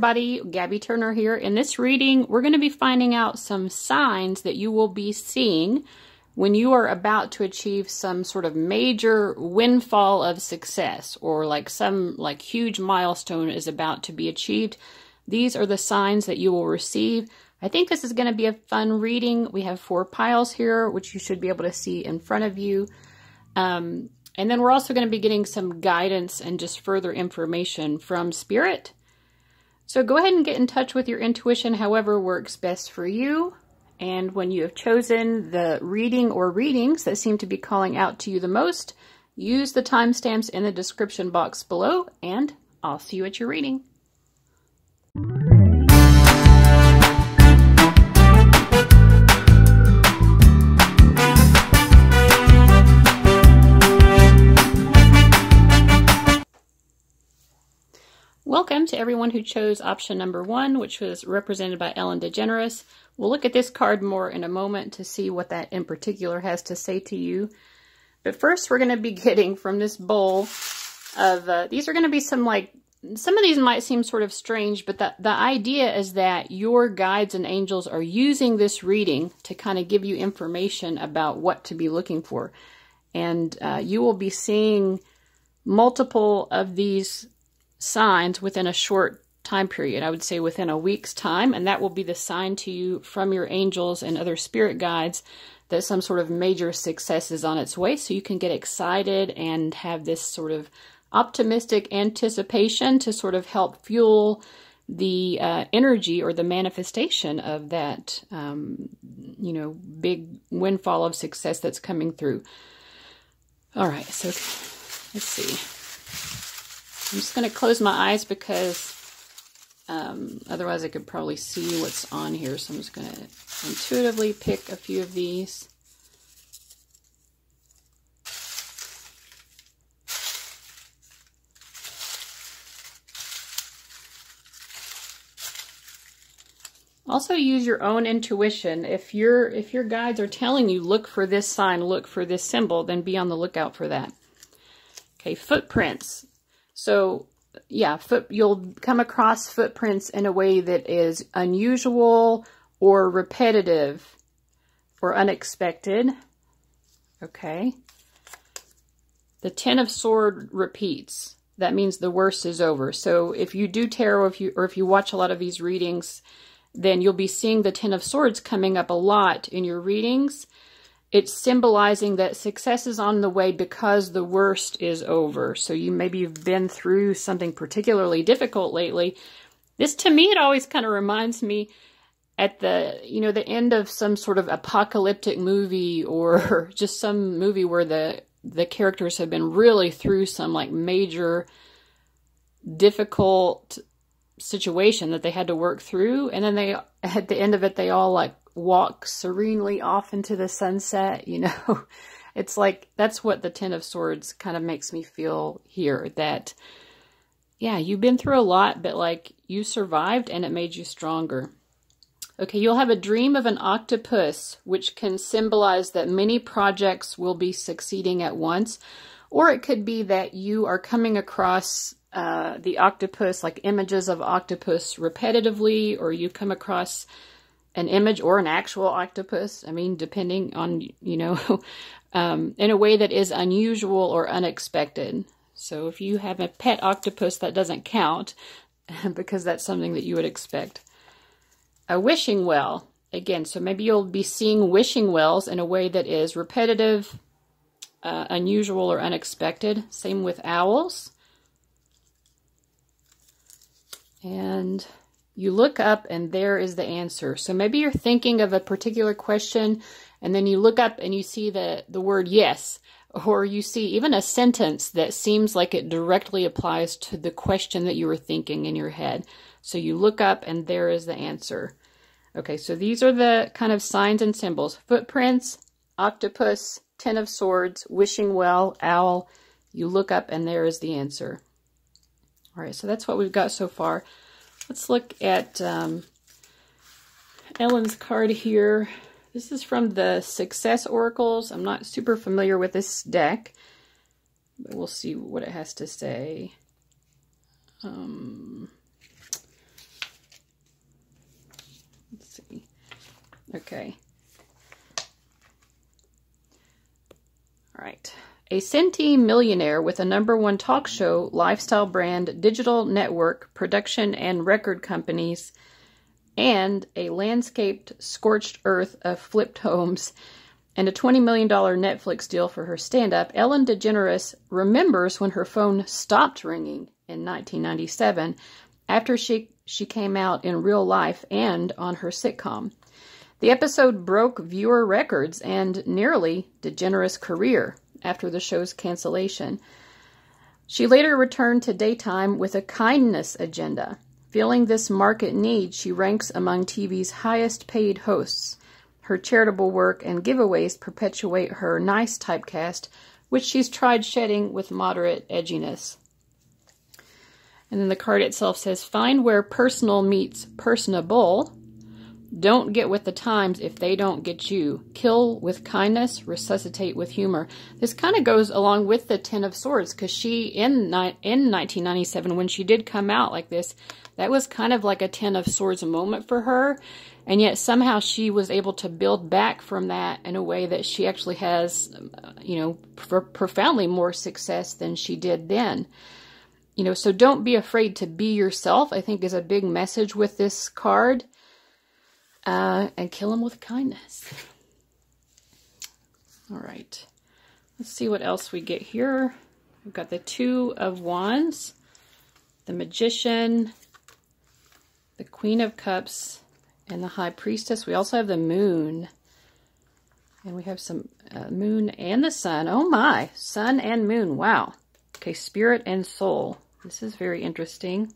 everybody, Gabby Turner here. In this reading, we're going to be finding out some signs that you will be seeing when you are about to achieve some sort of major windfall of success, or like some huge milestone is about to be achieved. These are the signs that you will receive. I think this is going to be a fun reading. We have 4 piles here, which you should be able to see in front of you. And then we're also going to be getting some guidance and just further information from Spirit. So go ahead and get in touch with your intuition, however works best for you. And when you have chosen the reading or readings that seem to be calling out to you the most, use the timestamps in the description box below, and I'll see you at your reading. Welcome to everyone who chose option number 1, which was represented by Ellen DeGeneres. We'll look at this card more in a moment to see what that in particular has to say to you. But first, we're going to be getting from this bowl of, these are going to be some of these might seem sort of strange, but the idea is that your guides and angels are using this reading to kind of give you information about what to be looking for. And you will be seeing multiple of these signs within a short time period. I would say within a week's time, and that will be the sign to you from your angels and other spirit guides that some sort of major success is on its way, so you can get excited and have this sort of optimistic anticipation to sort of help fuel the energy or the manifestation of that big windfall of success that's coming through. All right, so let's see. I'm just going to close my eyes because otherwise I could probably see what's on here. So I'm just going to intuitively pick a few of these. Also use your own intuition. If your guides are telling you, look for this sign, look for this symbol, then be on the lookout for that. Okay, footprints. So, yeah, you'll come across footprints in a way that is unusual or repetitive or unexpected. Okay. The Ten of Swords repeats. That means the worst is over. So if you do tarot, if you watch a lot of these readings, then you'll be seeing the Ten of Swords coming up a lot in your readings. It's symbolizing that success is on the way because the worst is over. So maybe you've been through something particularly difficult lately. This, to me, it always kind of reminds me at the end of some sort of apocalyptic movie, or just some movie where the characters have been really through some major difficult situation that they had to work through, and then at the end of it, they all walk serenely off into the sunset, It's that's what the Ten of Swords kind of makes me feel here, that, yeah, you've been through a lot, but you survived and it made you stronger. Okay, you'll have a dream of an octopus, which can symbolize that many projects will be succeeding at once, or it could be that you are coming across the octopus, images of octopus repetitively, or you come across an image or an actual octopus, depending on, in a way that is unusual or unexpected. So if you have a pet octopus, that doesn't count because that's something that you would expect. A wishing well, again, so maybe you'll be seeing wishing wells in a way that is repetitive, unusual, or unexpected. Same with owls. And you look up and there is the answer. So maybe you're thinking of a particular question and then you look up and you see the word yes, or you see even a sentence that seems like it directly applies to the question that you were thinking in your head. So you look up and there is the answer. Okay, so these are the kind of signs and symbols. Footprints, octopus, Ten of Swords, wishing well, owl. You look up and there is the answer. All right, so that's what we've got so far. Let's look at Ellen's card here. This is from the Success Oracles. I'm not super familiar with this deck, but we'll see what it has to say. Okay. All right. A centime millionaire with a #1 talk show, lifestyle brand, digital network, production and record companies, and a landscaped scorched earth of flipped homes, and a $20 million Netflix deal for her stand-up, Ellen DeGeneres remembers when her phone stopped ringing in 1997 after she came out in real life and on her sitcom. The episode broke viewer records and nearly DeGeneres' career after the show's cancellation. She later returned to daytime with a kindness agenda. Feeling this market need, she ranks among TV's highest paid hosts. Her charitable work and giveaways perpetuate her nice typecast, which she's tried shedding with moderate edginess. And then the card itself says, find where personal meets personable. Don't get with the times if they don't get you. Kill with kindness, resuscitate with humor. This kind of goes along with the Ten of Swords, because she, in 1997, when she did come out like this, that was kind of like a Ten of Swords moment for her. And yet somehow she was able to build back from that in a way that she actually has, profoundly more success than she did then. So don't be afraid to be yourself, I think is a big message with this card. And kill them with kindness. All right. Let's see what else we get here. We've got the Two of Wands, the Magician, the Queen of Cups, and the High Priestess. We also have the Moon. And we have some Moon and the Sun. Oh my! Sun and Moon. Wow. Okay, Spirit and Soul. This is very interesting.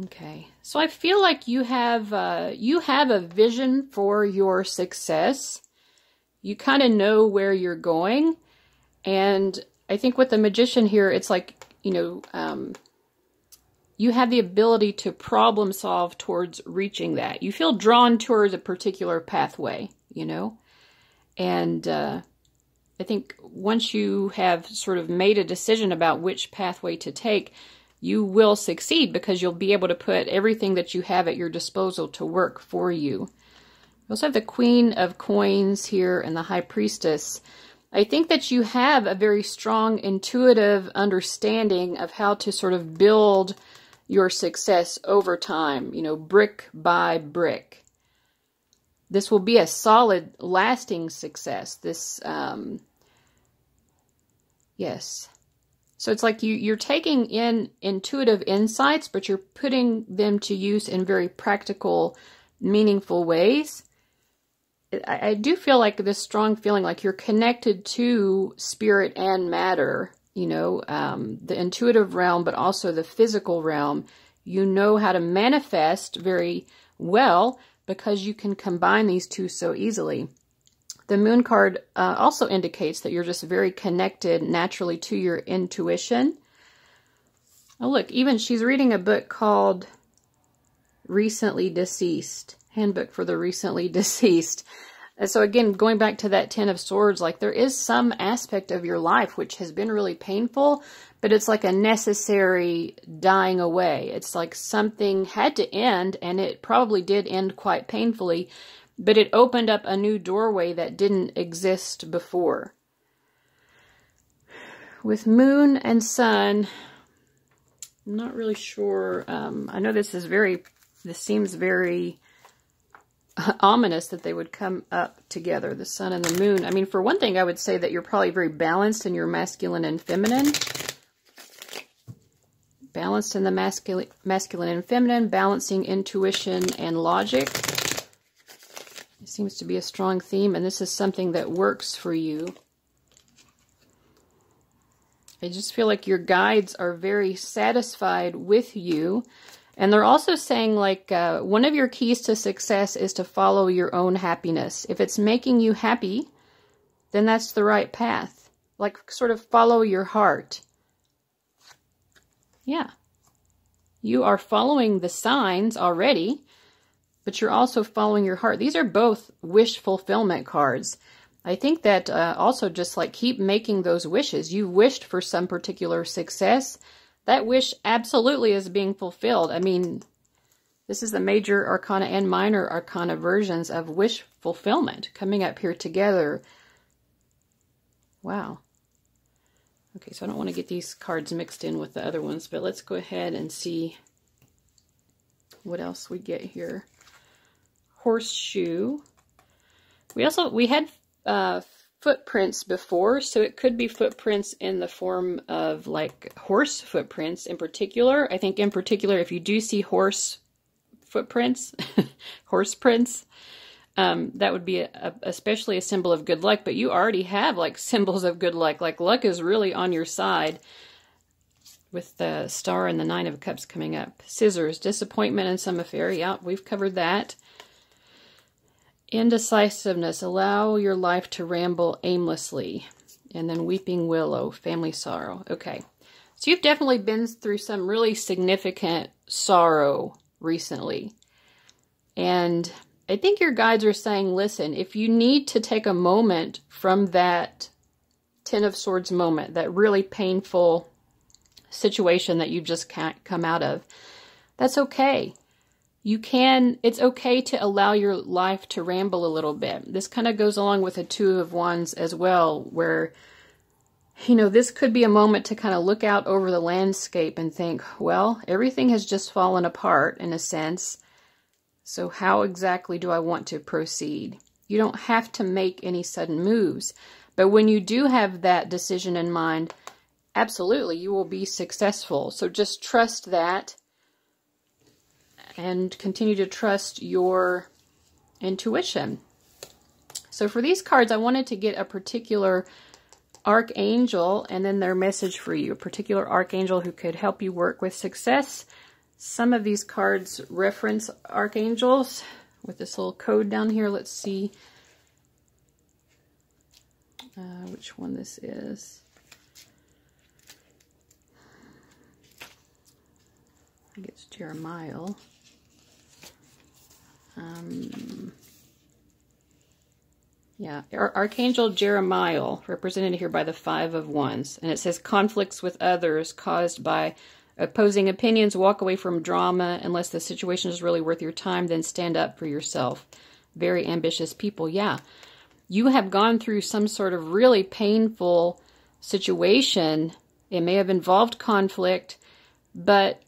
Okay, so I feel like you have a vision for your success. You kind of know where you're going, and I think with the Magician here, it's like you have the ability to problem solve towards reaching that. You feel drawn towards a particular pathway, and I think once you have sort of made a decision about which pathway to take, you will succeed because you'll be able to put everything that you have at your disposal to work for you. We also have the Queen of Coins here and the High Priestess. I think that you have a very strong intuitive understanding of how to sort of build your success over time, brick by brick. This will be a solid, lasting success. Yes. So it's like you're taking in intuitive insights, but you're putting them to use in very practical, meaningful ways. I do feel like this strong feeling like you're connected to spirit and matter, the intuitive realm, but also the physical realm. You know how to manifest very well because you can combine these two so easily. The Moon card also indicates that you're just very connected naturally to your intuition. Oh, look, even she's reading a book called Recently Deceased, Handbook for the Recently Deceased. And so again, going back to that Ten of Swords, like there is some aspect of your life which has been really painful, but it's like a necessary dying away. It's like something had to end, and it probably did end quite painfully, but it opened up a new doorway that didn't exist before. With Moon and Sun, I'm not really sure. I know this seems very ominous that they would come up together, the Sun and the Moon. I mean, for one thing, I would say that you're probably very balanced in your masculine and feminine. Balanced in the masculine and feminine, balancing intuition and logic. It seems to be a strong theme, and this is something that works for you. I just feel like your guides are very satisfied with you. And they're also saying, like, one of your keys to success is to follow your own happiness. If it's making you happy, then that's the right path. Like, sort of follow your heart. Yeah. You are following the signs already, but you're also following your heart. These are both wish fulfillment cards. I think that also just like keep making those wishes. You wished for some particular success. That wish absolutely is being fulfilled. I mean, This is the major arcana and minor arcana versions of wish fulfillment coming up here together. Wow. Okay, so I don't want to get these cards mixed in with the other ones, but let's go ahead and see what else we get here. Horseshoe. We had footprints before, so it could be footprints in the form of like horse footprints in particular. I think in particular, if you do see horse footprints, horse prints, that would be especially a symbol of good luck, but you already have like symbols of good luck. Like luck is really on your side with the Star and the Nine of Cups coming up. Scissors, disappointment in some affair. Yeah, we've covered that. Indecisiveness, allow your life to ramble aimlessly. And then Weeping Willow, family sorrow. Okay, so you've definitely been through some really significant sorrow recently. And I think your guides are saying, listen, if you need to take a moment from that Ten of Swords moment, that really painful situation that you just can't come out of, that's okay. It's okay to allow your life to ramble a little bit. This kind of goes along with the Two of Wands as well, where, you know, this could be a moment to kind of look out over the landscape and think, well, everything has just fallen apart in a sense. So how exactly do I want to proceed? You don't have to make any sudden moves. But when you do have that decision in mind, absolutely, you will be successful. So just trust that and continue to trust your intuition. So for these cards, I wanted to get a particular archangel and then their message for you, a particular archangel who could help you work with success. Some of these cards reference archangels with this little code down here. Let's see which one this is. I think it's Jeremiah. Yeah, Archangel Jeremiah, represented here by the Five of Wands. And it says, conflicts with others caused by opposing opinions, walk away from drama. Unless the situation is really worth your time, then stand up for yourself. Very ambitious people. Yeah, you have gone through some sort of really painful situation. It may have involved conflict, but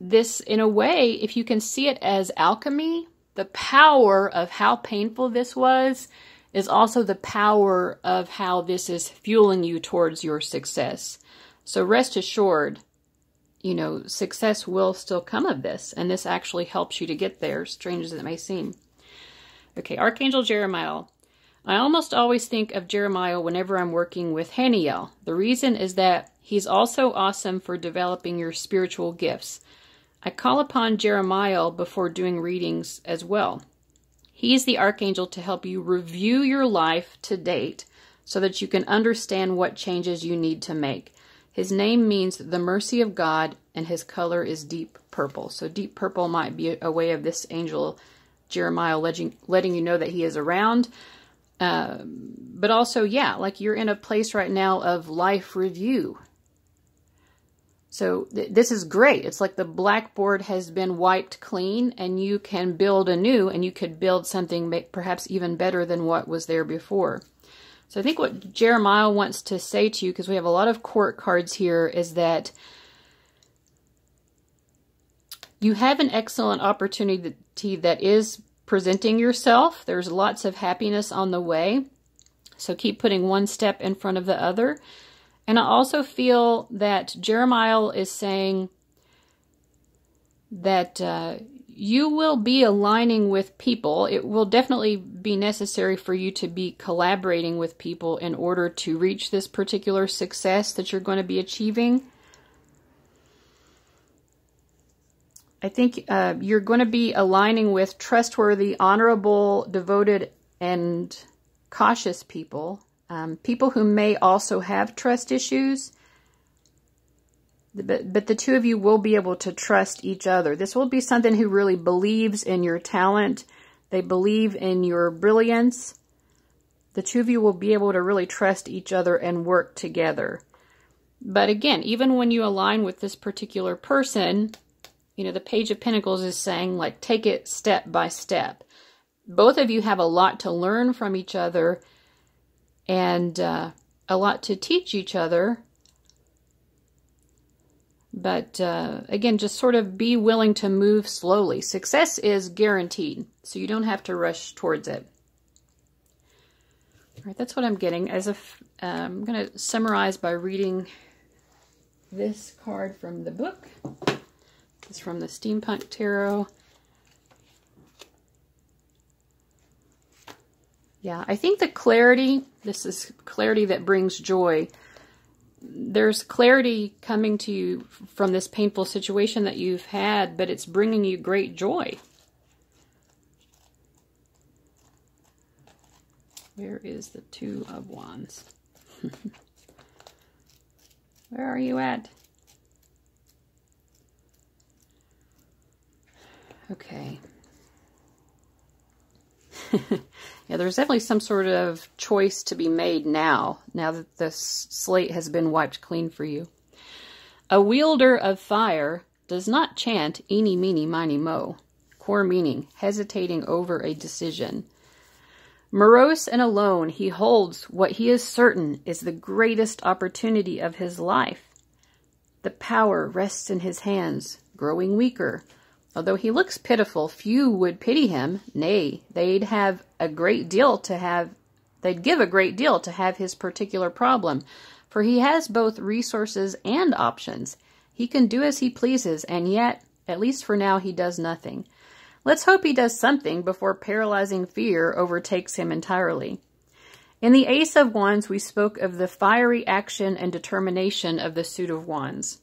this, in a way, if you can see it as alchemy, the power of how painful this was is also the power of how this is fueling you towards your success. So rest assured, you know, success will still come of this, and this actually helps you to get there, strange as it may seem. Okay, Archangel Jeremiah. I almost always think of Jeremiah whenever I'm working with Haniel. The reason is that he's also awesome for developing your spiritual gifts. I call upon Jeremiah before doing readings as well. He's the archangel to help you review your life to date so that you can understand what changes you need to make. His name means the mercy of God, and his color is deep purple. So deep purple might be a way of this angel Jeremiah letting you know that he is around. But also, yeah, like you're in a place right now of life review. So this is great. It's like the blackboard has been wiped clean and you can build anew, and you could build something perhaps even better than what was there before. So I think what Jeremiah wants to say to you, because we have a lot of court cards here, is that you have an excellent opportunity that is presenting yourself. There's lots of happiness on the way. So keep putting one step in front of the other. And I also feel that Jeremiah is saying that you will be aligning with people. It will definitely be necessary for you to be collaborating with people in order to reach this particular success that you're going to be achieving. I think you're going to be aligning with trustworthy, honorable, devoted, and cautious people. People who may also have trust issues, but the two of you will be able to trust each other. This will be something who really believes in your talent. They believe in your brilliance. The two of you will be able to really trust each other and work together. But again, even when you align with this particular person, you know, the Page of Pentacles is saying, like, take it step by step. Both of you have a lot to learn from each other and a lot to teach each other. But again, just sort of be willing to move slowly. Success is guaranteed, so you don't have to rush towards it. All right, that's what I'm getting. I'm going to summarize by reading this card from the book. It's from the Steampunk Tarot. Yeah, I think the clarity, this is clarity that brings joy. There's clarity coming to you from this painful situation that you've had, but it's bringing you great joy. Where is the Two of Wands? Where are you at? Okay. Yeah, there's definitely some sort of choice to be made now that the slate has been wiped clean for you. A wielder of fire does not chant eeny, meeny, miny, mo. Core meaning, hesitating over a decision. Morose and alone, he holds what he is certain is the greatest opportunity of his life. The power rests in his hands, growing weaker. Although he looks pitiful, few would pity him. Nay, they'd give a great deal to have his particular problem, for he has both resources and options. He can do as he pleases, and yet, at least for now, he does nothing. Let's hope he does something before paralyzing fear overtakes him entirely. In the Ace of Wands, we spoke of the fiery action and determination of the Suit of Wands.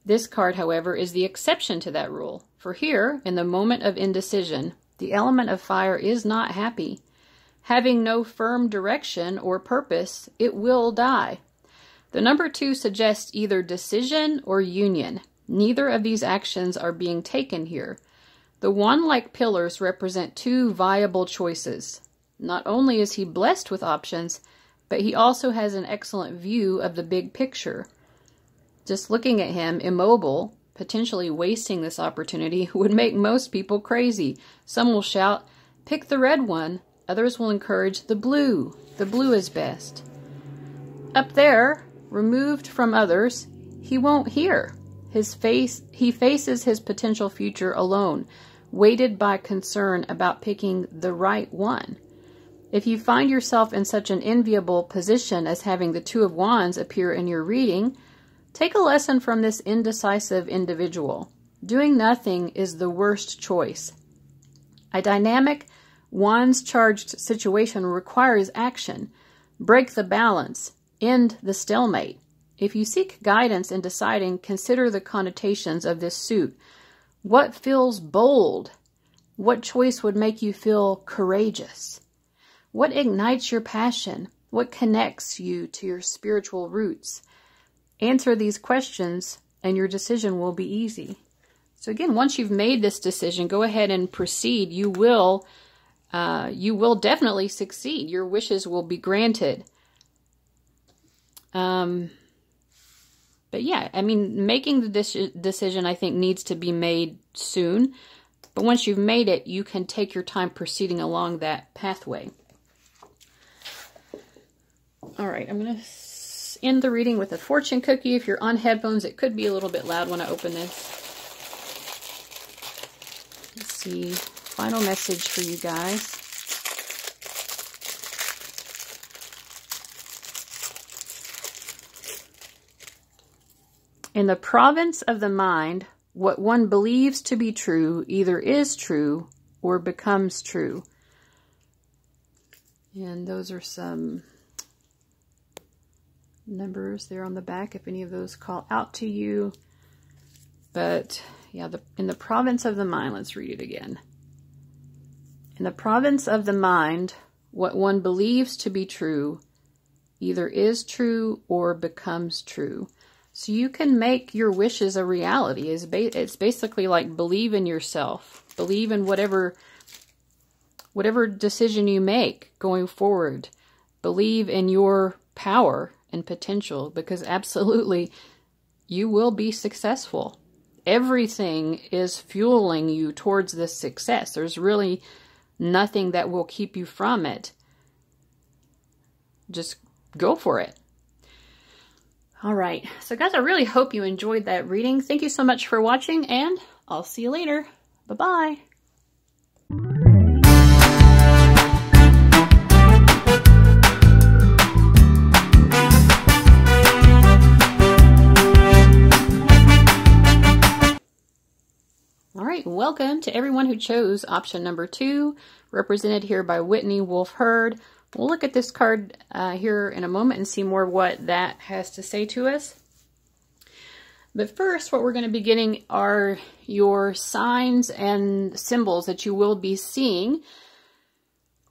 This card, however, is the exception to that rule. For here, in the moment of indecision, the element of fire is not happy. Having no firm direction or purpose, it will die. The number 2 suggests either decision or union. Neither of these actions are being taken here. The wand-like pillars represent 2 viable choices. Not only is he blessed with options, but he also has an excellent view of the big picture. Just looking at him, immobile, potentially wasting this opportunity, would make most people crazy. Some will shout, pick the red one. Others will encourage the blue. The blue is best. Up there, removed from others, he won't hear. He faces his potential future alone, weighted by concern about picking the right one. If you find yourself in such an enviable position as having the Two of Wands appear in your reading, take a lesson from this indecisive individual. Doing nothing is the worst choice. A dynamic, wands-charged situation requires action. Break the balance. End the stalemate. If you seek guidance in deciding, consider the connotations of this suit. What feels bold? What choice would make you feel courageous? What ignites your passion? What connects you to your spiritual roots? Answer these questions and your decision will be easy. So again, once you've made this decision, go ahead and proceed. You will definitely succeed. Your wishes will be granted. But yeah, I mean, making the decision, I think, needs to be made soon. But once you've made it, you can take your time proceeding along that pathway. All right, I'm going to end the reading with a fortune cookie. If you're on headphones, it could be a little bit loud when I open this. Let's see. Final message for you guys. In the province of the mind, what one believes to be true either is true or becomes true. And those are some numbers there on the back if any of those call out to you. But yeah, in the province of the mind, let's read it again. In the province of the mind, what one believes to be true either is true or becomes true. So you can make your wishes a reality. It's basically like believe in yourself. Believe in whatever decision you make going forward. Believe in your power and potential, because absolutely you will be successful. everything is fueling you towards this success. There's really nothing that will keep you from it. Just go for it. All right. So guys, I really hope you enjoyed that reading. Thank you so much for watching, and I'll see you later. Bye-bye. All right, welcome to everyone who chose option number 2, represented here by Whitney Wolfe Herd. We'll look at this card here in a moment and see more what that has to say to us. But first, what we're going to be getting are your signs and symbols that you will be seeing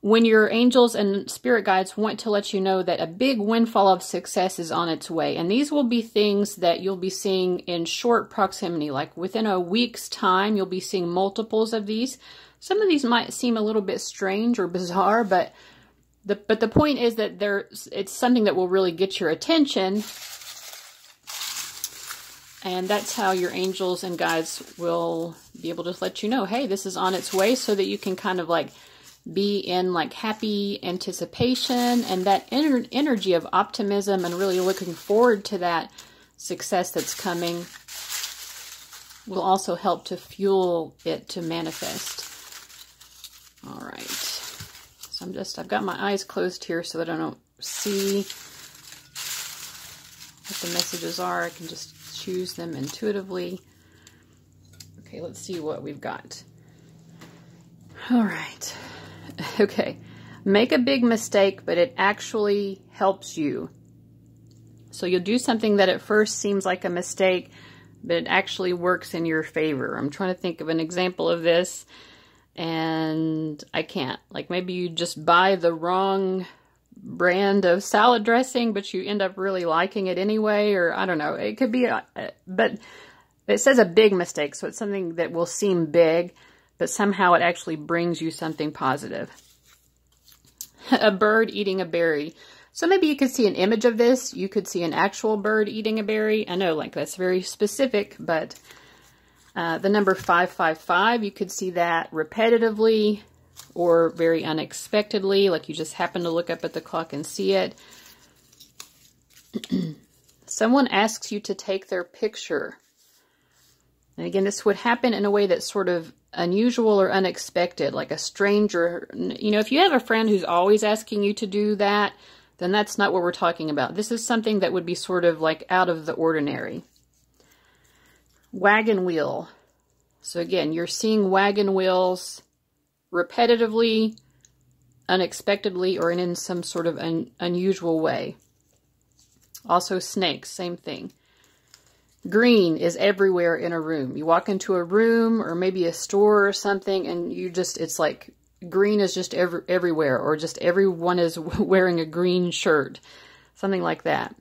when your angels and spirit guides want to let you know that a big windfall of success is on its way. And these will be things that you'll be seeing in short proximity, like within a week's time, you'll be seeing multiples of these. Some of these might seem a little bit strange or bizarre, but the point is that it's something that will really get your attention. And that's how your angels and guides will be able to let you know, hey, this is on its way, so that you can kind of like be in like happy anticipation, and that energy of optimism and really looking forward to that success that's coming will also help to fuel it to manifest. All right. So I've got my eyes closed here so that I don't see what the messages are. I can just choose them intuitively. Okay, let's see what we've got. All right. Okay, make a big mistake, but it actually helps you. So you'll do something that at first seems like a mistake, but it actually works in your favor. I'm trying to think of an example of this, and I can't. Like maybe you just buy the wrong brand of salad dressing, but you end up really liking it anyway, or I don't know. It could be, but it says a big mistake, so it's something that will seem big, but somehow it actually brings you something positive. A bird eating a berry. So maybe you could see an image of this. You could see an actual bird eating a berry. I know, like, that's very specific, but the number 555, you could see that repetitively or very unexpectedly, like you just happen to look up at the clock and see it. Someone asks you to take their picture. And again, this would happen in a way that's sort of unusual or unexpected, like a stranger. You know, if you have a friend who's always asking you to do that, then that's not what we're talking about. This is something that would be sort of like out of the ordinary. Wagon wheel. So again, you're seeing wagon wheels repetitively, unexpectedly, or in some sort of unusual way. Also snakes, same thing. Green is everywhere in a room. You walk into a room or maybe a store or something, and you just, it's like green is just everywhere, or just everyone is wearing a green shirt. Something like that.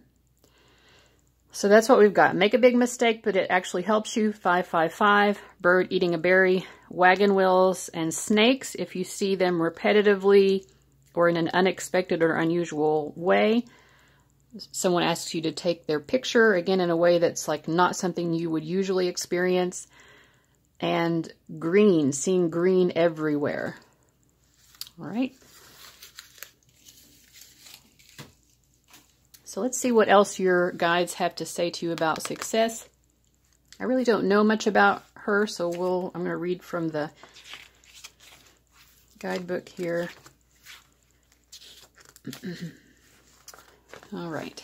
So that's what we've got. Make a big mistake, but it actually helps you. 555, bird eating a berry, wagon wheels, and snakes. If you see them repetitively or in an unexpected or unusual way. Someone asks you to take their picture, again, in a way that's like not something you would usually experience. And green, seeing green everywhere. All right. So let's see what else your guides have to say to you about success. I really don't know much about her, so I'm going to read from the guidebook here. All right.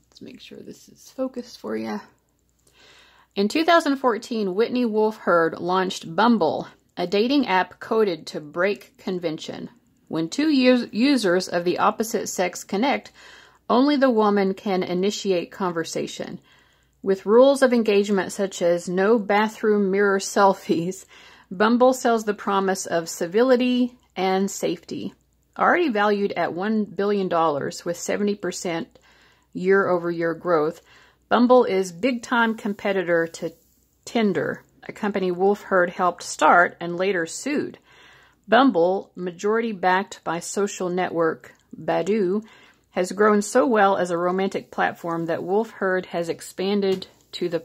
Let's make sure this is focused for you. In 2014, Whitney Wolfe Herd launched Bumble, a dating app coded to break convention. When two users of the opposite sex connect, only the woman can initiate conversation. With rules of engagement such as no bathroom mirror selfies, Bumble sells the promise of civility and safety. Already valued at $1 billion with 70% year-over-year growth, Bumble is big-time competitor to Tinder, a company Wolfe Herd helped start and later sued. Bumble, majority backed by social network Badoo, has grown so well as a romantic platform that Wolfe Herd has expanded to the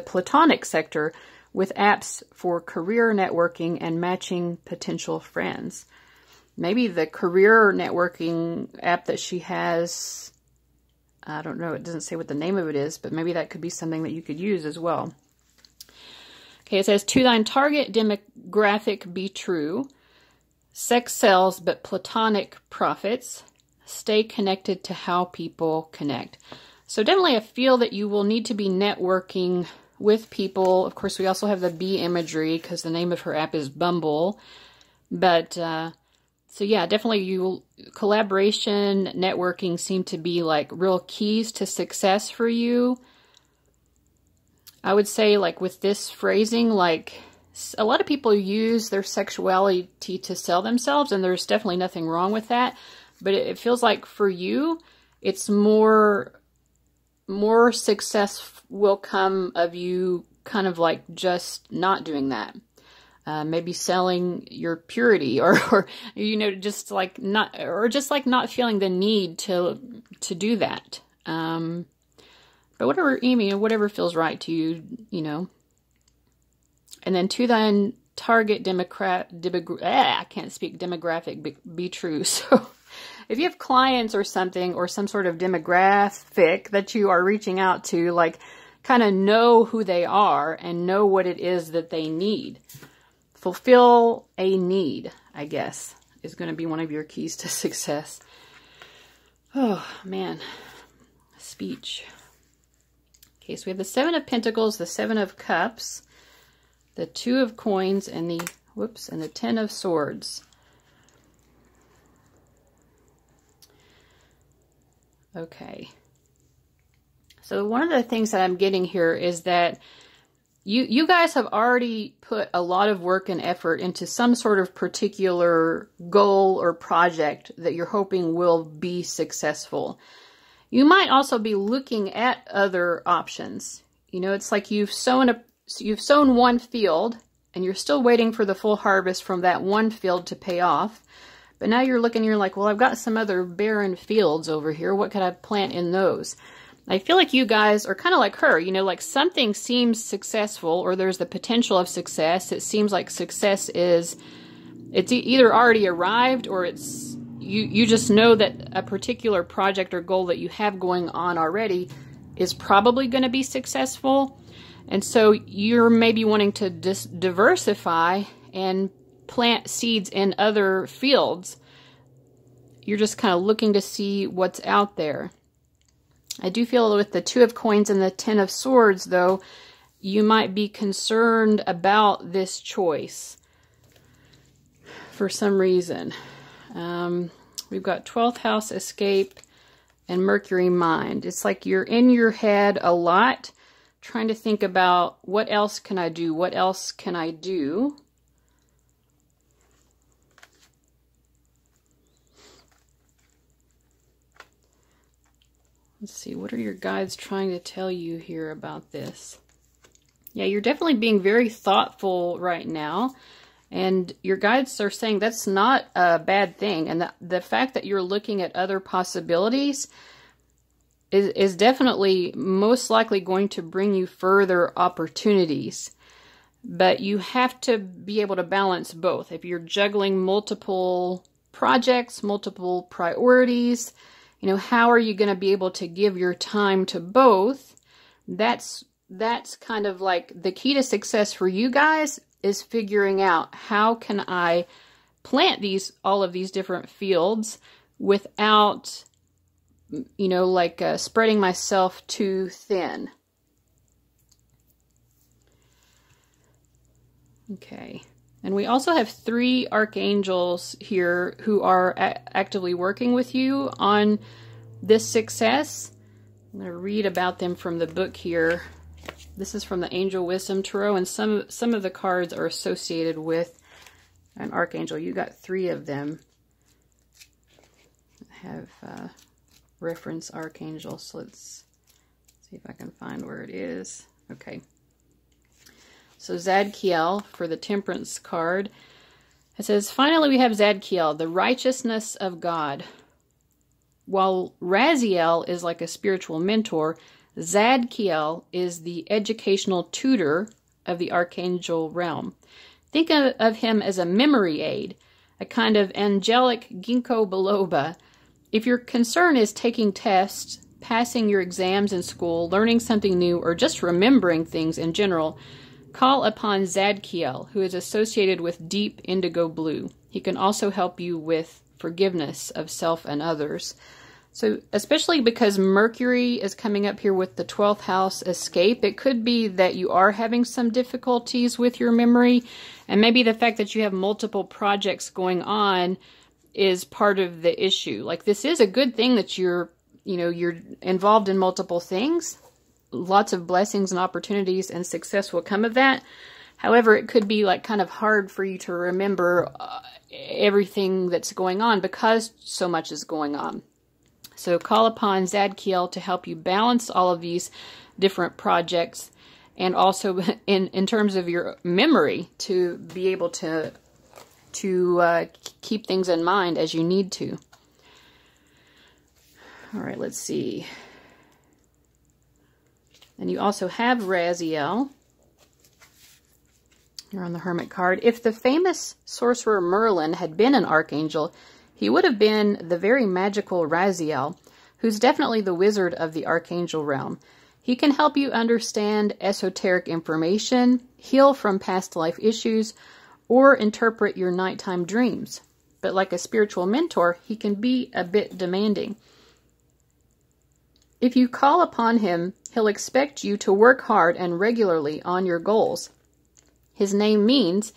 platonic sector with apps for career networking and matching potential friends. Maybe the career networking app that she has, I don't know, it doesn't say what the name of it is, but maybe that could be something that you could use as well. Okay, it says, to thine target demographic be true. Sex sells, but platonic profits. Stay connected to how people connect. So definitely I feel that you will need to be networking with people. Of course, we also have the bee imagery because the name of her app is Bumble. But, so yeah, definitely collaboration, networking seem to be like real keys to success for you. I would say like with this phrasing, like a lot of people use their sexuality to sell themselves, and there's definitely nothing wrong with that. But it feels like for you, it's more success will come of you kind of like just not doing that. Maybe selling your purity or you know, just like not feeling the need to do that. But whatever, whatever feels right to you, you know. And then to thine target demographic be true. So if you have clients or something, or some sort of demographic that you are reaching out to, like kind of know who they are and know what it is that they need. Fulfill a need, I guess, is going to be one of your keys to success. Oh, man. Speech. Okay, so we have the Seven of Pentacles, the Seven of Cups, the Two of Coins, and the, and the Ten of Swords. Okay. So one of the things that I'm getting here is that you guys have already put a lot of work and effort into some sort of particular goal or project that you're hoping will be successful. You might also be looking at other options. You know, it's like you've sown one field and you're still waiting for the full harvest from that one field to pay off. But now you're looking, you're like, well, I've got some other barren fields over here. What could I plant in those? I feel like you guys are kind of like her, you know, like something seems successful, or there's the potential of success. It seems like success it's either already arrived, or it's, you just know that a particular project or goal that you have going on already is probably going to be successful. And so you're maybe wanting to diversify and plant seeds in other fields. You're just kind of looking to see what's out there. I do feel with the Two of Coins and the Ten of Swords, though, you might be concerned about this choice for some reason. We've got 12th house escape and Mercury mind. It's like you're in your head a lot, trying to think about what else can I do? What else can I do? Let's see, what are your guides trying to tell you here about this? Yeah, you're definitely being very thoughtful right now. And your guides are saying that's not a bad thing. And the fact that you're looking at other possibilities is definitely most likely going to bring you further opportunities. But you have to be able to balance both. If you're juggling multiple projects, multiple priorities, you know, how are you going to be able to give your time to both? That's kind of like the key to success for you guys, is figuring out how can I plant all of these different fields without, you know, like spreading myself too thin. Okay. And we also have 3 archangels here who are actively working with you on this success. I'm going to read about them from the book here. This is from the Angel Wisdom Tarot, and some of the cards are associated with an archangel. You got 3 of them have reference archangels. So let's see if I can find where it is. Okay. So Zadkiel for the Temperance card. It says, finally we have Zadkiel, the righteousness of God. While Raziel is like a spiritual mentor, Zadkiel is the educational tutor of the archangel realm. Think of him as a memory aid, a kind of angelic ginkgo biloba. If your concern is taking tests, passing your exams in school, learning something new, or just remembering things in general, call upon Zadkiel, who is associated with deep indigo blue. He can also help you with forgiveness of self and others. So especially because Mercury is coming up here with the 12th house escape, it could be that you are having some difficulties with your memory, and maybe the fact that you have multiple projects going on is part of the issue. Like, this is a good thing that you're involved in multiple things. Lots of blessings and opportunities and success will come of that. However, it could be like kind of hard for you to remember everything that's going on because so much is going on. So call upon Zadkiel to help you balance all of these different projects, and also in terms of your memory to be able to keep things in mind as you need to. All right, let's see. And you also have Raziel. You're on the Hermit card. If the famous sorcerer Merlin had been an archangel, he would have been the very magical Raziel, who's definitely the wizard of the archangel realm. He can help you understand esoteric information, heal from past life issues, or interpret your nighttime dreams. But like a spiritual mentor, he can be a bit demanding. If you call upon him, he'll expect you to work hard and regularly on your goals. His name means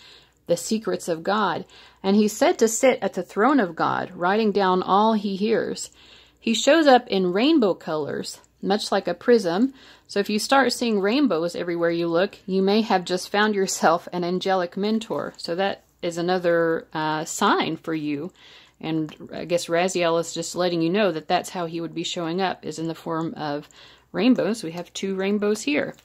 the secrets of God, and he's said to sit at the throne of God, writing down all he hears. He shows up in rainbow colors, much like a prism, so if you start seeing rainbows everywhere you look, you may have just found yourself an angelic mentor. So that is another sign for you. And I guess Raziel is just letting you know that that's how he would be showing up, is in the form of rainbows. We have 2 rainbows here.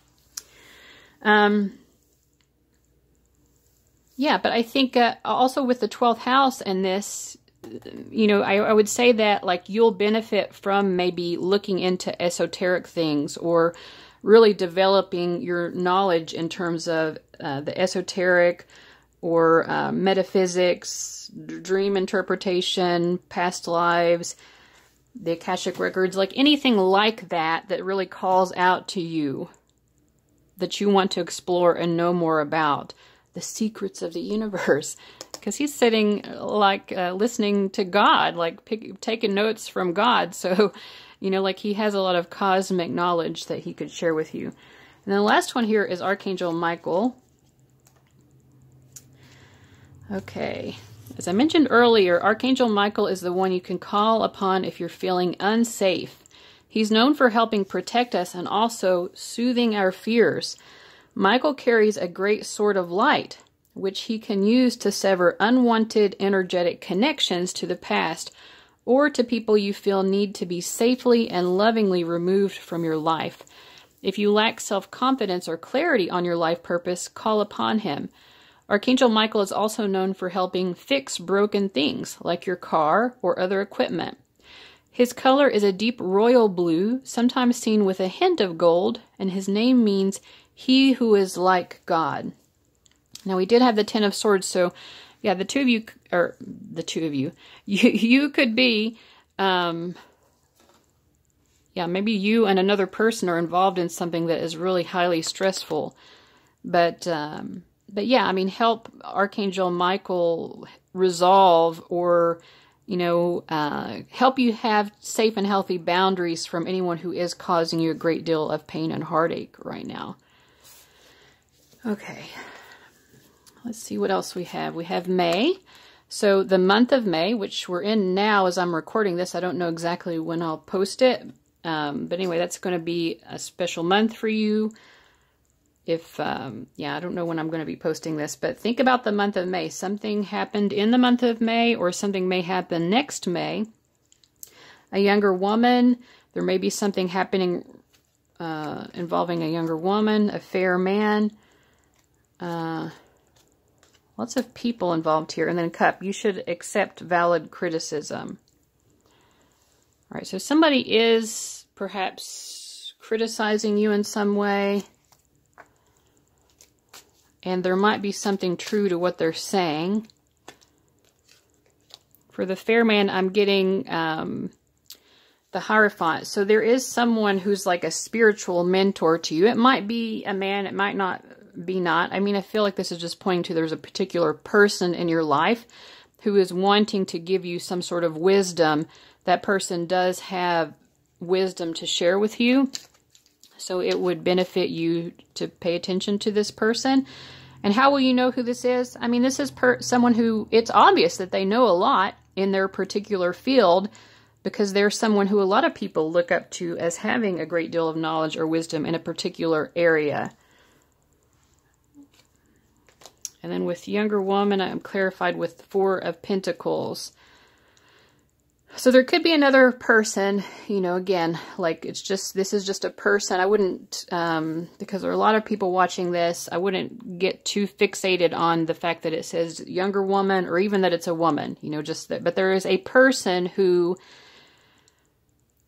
Yeah, but I think also with the 12th house and this, I would say that like you'll benefit from maybe looking into esoteric things or really developing your knowledge in terms of the esoteric or metaphysics, dream interpretation, past lives, the Akashic records, like anything like that that really calls out to you that you want to explore and know more about. The secrets of the universe, because he's sitting like listening to God, like taking notes from God. So, like he has a lot of cosmic knowledge that he could share with you. And then the last one here is Archangel Michael. Okay. As I mentioned earlier, Archangel Michael is the one you can call upon if you're feeling unsafe. He's known for helping protect us and also soothing our fears. Michael carries a great sword of light, which he can use to sever unwanted energetic connections to the past or to people you feel need to be safely and lovingly removed from your life. If you lack self-confidence or clarity on your life purpose, call upon him. Archangel Michael is also known for helping fix broken things, like your car or other equipment. His color is a deep royal blue, sometimes seen with a hint of gold, and his name means he who is like God. Now, we did have the 10 of Swords, so yeah, you could be, maybe you and another person are involved in something that is really highly stressful. But yeah, I mean, help Archangel Michael resolve or, help you have safe and healthy boundaries from anyone who is causing you a great deal of pain and heartache right now. Okay, let's see what else we have. We have May. So the month of May, which we're in now as I'm recording this, I don't know exactly when I'll post it. But anyway, that's going to be a special month for you. If, I don't know when I'm going to be posting this, but think about the month of May. Something happened in the month of May, or something may happen next May. A younger woman, there may be something happening involving a younger woman, a fair man. Lots of people involved here. And then Cup, you should accept valid criticism. All right, so somebody is perhaps criticizing you in some way. And there might be something true to what they're saying. For the fair man, I'm getting the Hierophant. So there is someone who's like a spiritual mentor to you. It might be a man, it might not be not. I mean, I feel like this is just pointing to there's a particular person in your life who is wanting to give you some sort of wisdom. That person does have wisdom to share with you. So it would benefit you to pay attention to this person. And how will you know who this is? I mean, this is someone who, it's obvious that they know a lot in their particular field, because they're someone who a lot of people look up to as having a great deal of knowledge or wisdom in a particular area. And then with younger woman, I'm clarified with 4 of Pentacles. So there could be another person, you know, again, like it's just, this is just a person. I wouldn't, because there are a lot of people watching this, I wouldn't get too fixated on the fact that it says younger woman or even that it's a woman, you know, just that. But there is a person who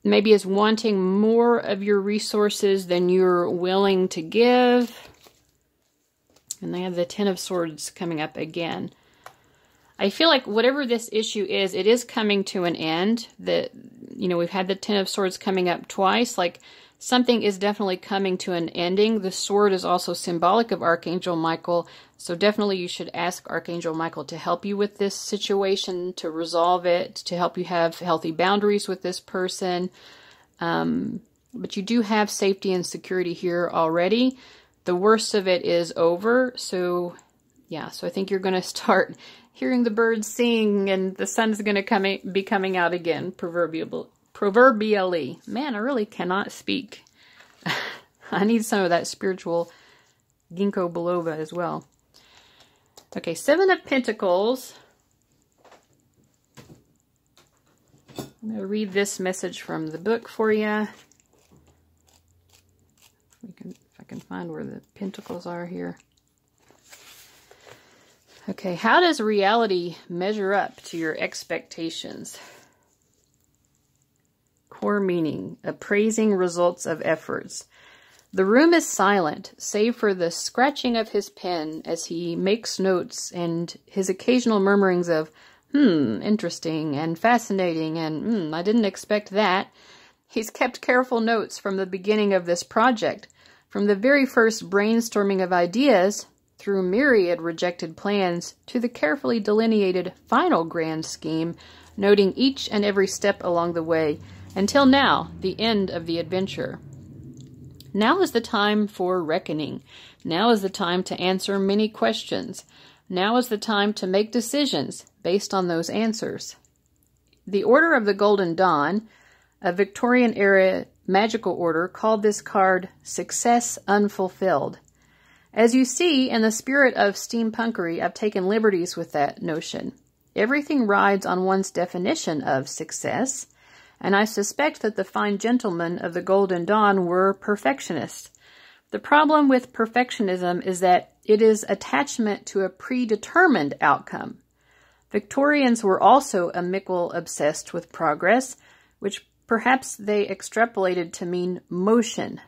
maybe is wanting more of your resources than you're willing to give. And they have the 10 of Swords coming up again. I feel like whatever this issue is, it is coming to an end. That, you know, we've had the 10 of Swords coming up twice. Like, something is definitely coming to an ending. The sword is also symbolic of Archangel Michael. So definitely you should ask Archangel Michael to help you with this situation, to resolve it, to help you have healthy boundaries with this person. But you do have safety and security here already. The worst of it is over. So, yeah, so I think you're going to start hearing the birds sing, and the sun's going to be coming out again, proverbially. Man, I really cannot speak. I need some of that spiritual ginkgo biloba as well. Okay, 7 of Pentacles. I'm going to read this message from the book for you. If I can find where the pentacles are here. Okay, how does reality measure up to your expectations? Core meaning, appraising results of efforts. The room is silent, save for the scratching of his pen as he makes notes and his occasional murmurings of, interesting and fascinating and, I didn't expect that. He's kept careful notes from the beginning of this project, from the very first brainstorming of ideas, through myriad rejected plans, to the carefully delineated final grand scheme, noting each and every step along the way, until now, the end of the adventure. Now is the time for reckoning. Now is the time to answer many questions. Now is the time to make decisions based on those answers. The Order of the Golden Dawn, a Victorian-era magical order, called this card Success Unfulfilled. As you see, in the spirit of steampunkery, I've taken liberties with that notion. Everything rides on one's definition of success, and I suspect that the fine gentlemen of the Golden Dawn were perfectionists. The problem with perfectionism is that it is attachment to a predetermined outcome. Victorians were also a mickle obsessed with progress, which perhaps they extrapolated to mean motion.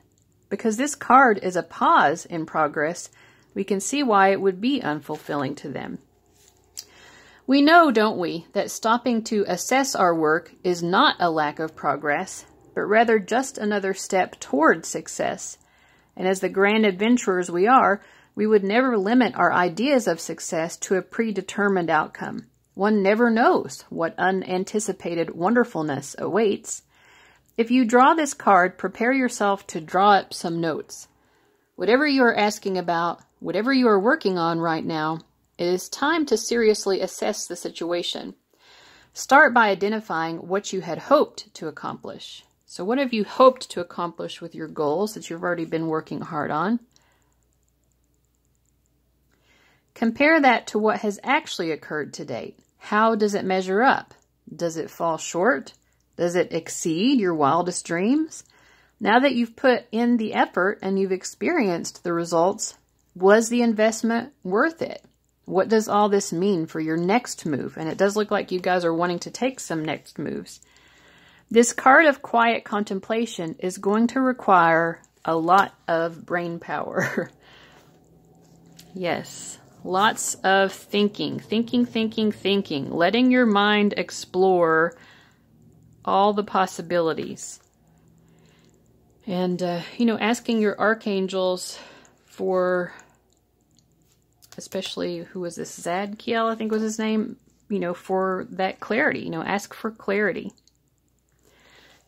Because this card is a pause in progress, we can see why it would be unfulfilling to them. We know, don't we, that stopping to assess our work is not a lack of progress, but rather just another step toward success. And as the grand adventurers we are, we would never limit our ideas of success to a predetermined outcome. One never knows what unanticipated wonderfulness awaits. If you draw this card, prepare yourself to draw up some notes. Whatever you are asking about, whatever you are working on right now, it is time to seriously assess the situation. Start by identifying what you had hoped to accomplish. So what have you hoped to accomplish with your goals that you've already been working hard on? Compare that to what has actually occurred to date. How does it measure up? Does it fall short? Does it exceed your wildest dreams? Now that you've put in the effort and you've experienced the results, was the investment worth it? What does all this mean for your next move? And it does look like you guys are wanting to take some next moves. This card of quiet contemplation is going to require a lot of brain power. Yes, lots of thinking, letting your mind explore all the possibilities. And, you know, asking your archangels for, especially, who was this, Zadkiel, I think was his name, you know, for that clarity, you know, ask for clarity.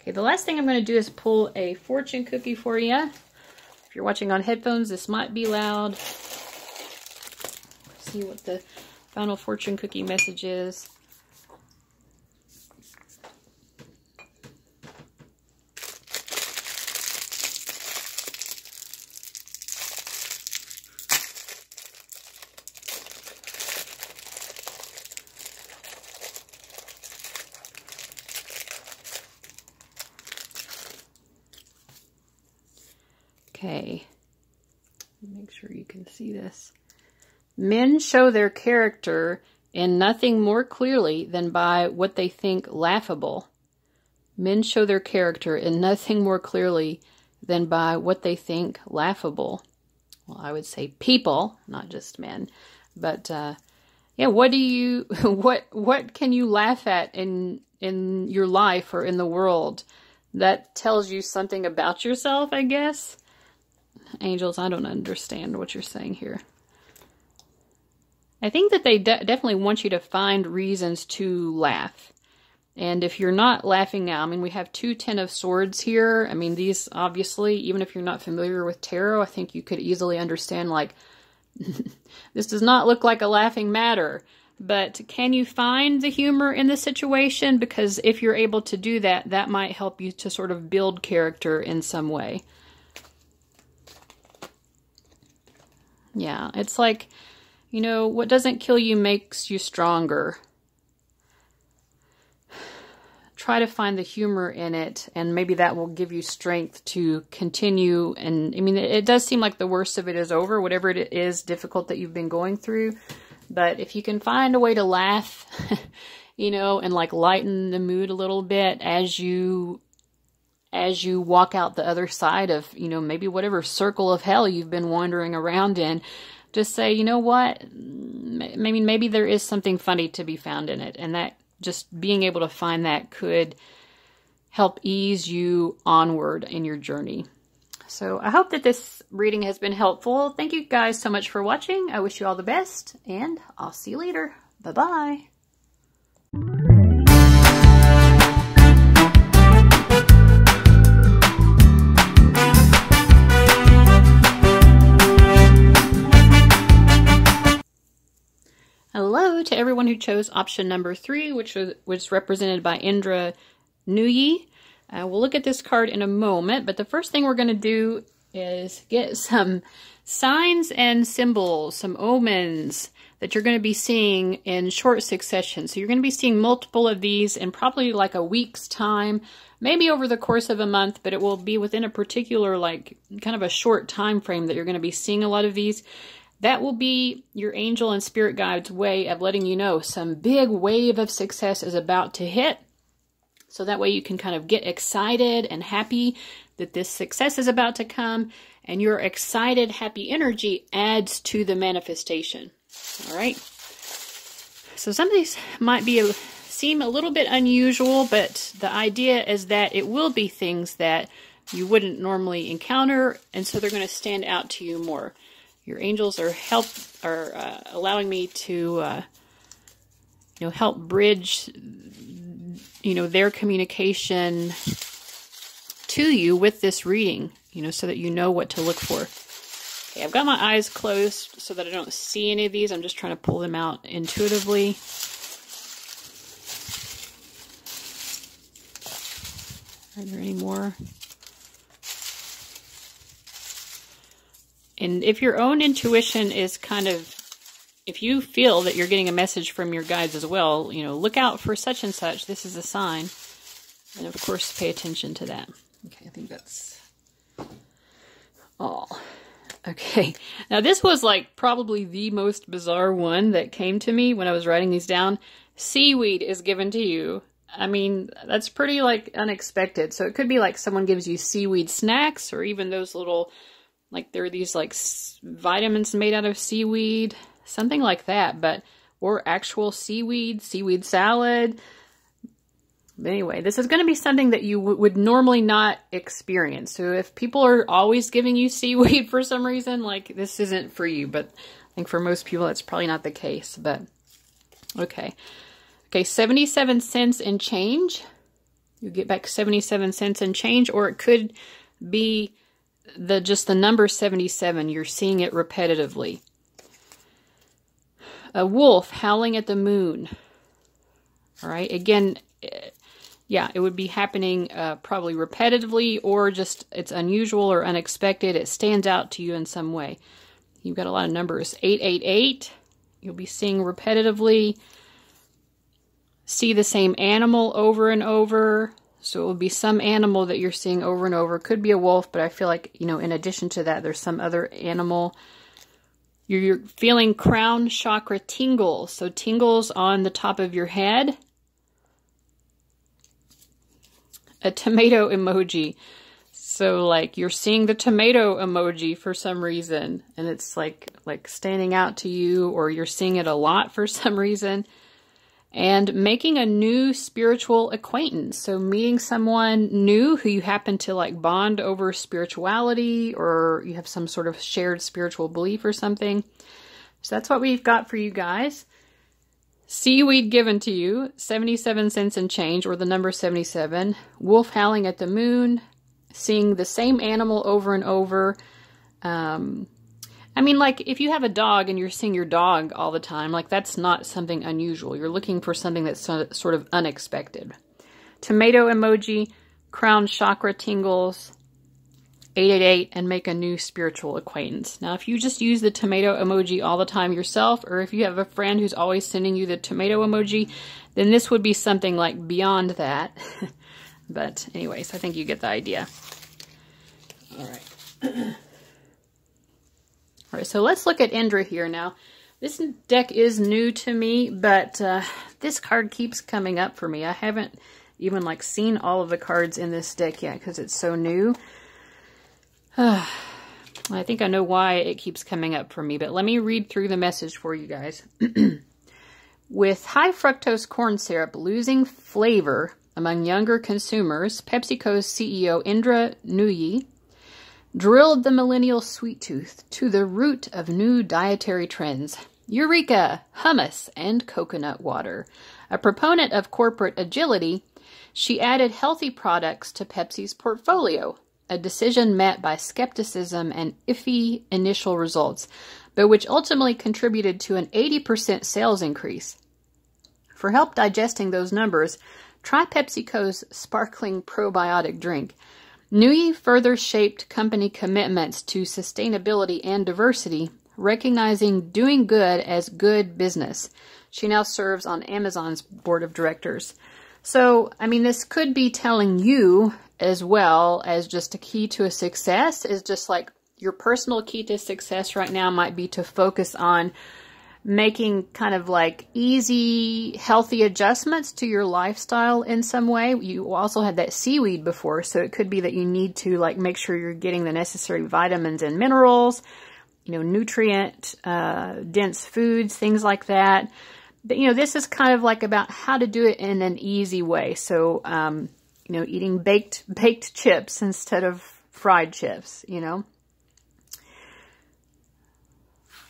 Okay, the last thing I'm going to do is pull a fortune cookie for you. If you're watching on headphones, this might be loud. See what the final fortune cookie message is. Okay, make sure you can see this. Men show their character in nothing more clearly than by what they think laughable. Men show their character in nothing more clearly than by what they think laughable. Well, I would say people, not just men. But, yeah, what do you, what can you laugh at in your life or in the world? That tells you something about yourself, I guess. Angels, I don't understand what you're saying here. I think that they definitely want you to find reasons to laugh. And if you're not laughing now, I mean, we have two Ten of Swords here. I mean, these, obviously, even if you're not familiar with tarot, I think you could easily understand, like, this does not look like a laughing matter. But can you find the humor in the situation? Because if you're able to do that, that might help you to sort of build character in some way. Yeah, it's like, you know, what doesn't kill you makes you stronger. Try to find the humor in it, and maybe that will give you strength to continue. And, I mean, it does seem like the worst of it is over, whatever it is difficult that you've been going through. But if you can find a way to laugh, you know, and, like, lighten the mood a little bit as you walk out the other side of, you know, maybe whatever circle of hell you've been wandering around in, just say, you know what, maybe there is something funny to be found in it. And that, just being able to find that could help ease you onward in your journey. So I hope that this reading has been helpful. Thank you guys so much for watching. I wish you all the best, and I'll see you later. Bye-bye. Hello to everyone who chose option number 3, which was represented by Indra Nuyi. We'll look at this card in a moment, but the first thing we're going to do is get some signs and symbols, some omens that you're going to be seeing in short succession. So you're going to be seeing multiple of these in probably like a week's time, maybe over the course of a month, but it will be within a particular, like, kind of a short time frame that you're going to be seeing a lot of these. That will be your angel and spirit guide's way of letting you know some big wave of success is about to hit. So that way you can kind of get excited and happy that this success is about to come. And your excited, happy energy adds to the manifestation. All right. So some of these might seem a little bit unusual, but the idea is that it will be things that you wouldn't normally encounter. And so they're going to stand out to you more. Your angels are allowing me to, you know, help bridge, you know, their communication to you with this reading, you know, so that you know what to look for. Okay, I've got my eyes closed so that I don't see any of these. I'm just trying to pull them out intuitively. Are there any more? And if your own intuition is kind of, if you feel that you're getting a message from your guides as well, you know, look out for such and such. This is a sign. And of course, pay attention to that. Okay, I think that's all. Okay, now this was like probably the most bizarre one that came to me when I was writing these down. Seaweed is given to you. I mean, that's pretty like unexpected. So it could be like someone gives you seaweed snacks, or even those little, like there are these like vitamins made out of seaweed, something like that, or actual seaweed salad. But anyway, this is going to be something that you would normally not experience. So if people are always giving you seaweed for some reason, like this isn't for you. But I think for most people, that's probably not the case. But okay. Okay, 77 cents and change. You get back 77 cents and change, or it could be just the number 77. You're seeing it repetitively. A wolf howling at the moon. All right, again, yeah, it would be happening probably repetitively, or just it's unusual or unexpected. It stands out to you in some way. You've got a lot of numbers. 888, you'll be seeing repetitively. See the same animal over and over. So it will be some animal that you're seeing over and over. Could be a wolf, but I feel like, you know, in addition to that, there's some other animal. You're feeling crown chakra tingles. So tingles on the top of your head. A tomato emoji. So like you're seeing the tomato emoji for some reason, and it's like standing out to you, or you're seeing it a lot for some reason. And making a new spiritual acquaintance. So meeting someone new who you happen to like bond over spirituality, or you have some sort of shared spiritual belief or something. So that's what we've got for you guys. Seaweed given to you, 77 cents and change, or the number 77. Wolf howling at the moon. Seeing the same animal over and over. I mean, like, if you have a dog and you're seeing your dog all the time, like, that's not something unusual. You're looking for something that's sort of unexpected. Tomato emoji, crown chakra tingles, 888, and make a new spiritual acquaintance. Now, if you just use the tomato emoji all the time yourself, or if you have a friend who's always sending you the tomato emoji, then this would be something like beyond that. But anyways, I think you get the idea. All right. All right, so let's look at Indra here now. This deck is new to me, but this card keeps coming up for me. I haven't even like seen all of the cards in this deck yet because it's so new. I think I know why it keeps coming up for me, but let me read through the message for you guys. With high fructose corn syrup losing flavor among younger consumers, PepsiCo's CEO Indra Nooyi drilled the millennial sweet tooth to the root of new dietary trends. Eureka! Hummus and coconut water. A proponent of corporate agility, she added healthy products to Pepsi's portfolio, a decision met by skepticism and iffy initial results, but which ultimately contributed to an 80% sales increase. For help digesting those numbers, try PepsiCo's sparkling probiotic drink. Nooyi further shaped company commitments to sustainability and diversity, recognizing doing good as good business. She now serves on Amazon's board of directors. So, I mean, this could be telling you as well as just a key to a success is just like your personal key to success right now might be to focus on making kind of like easy, healthy adjustments to your lifestyle in some way. You also had that seaweed before, so it could be that you need to like make sure you're getting the necessary vitamins and minerals, you know, nutrient dense foods, things like that. But, you know, this is kind of like about how to do it in an easy way. So, you know, eating baked chips instead of fried chips, you know.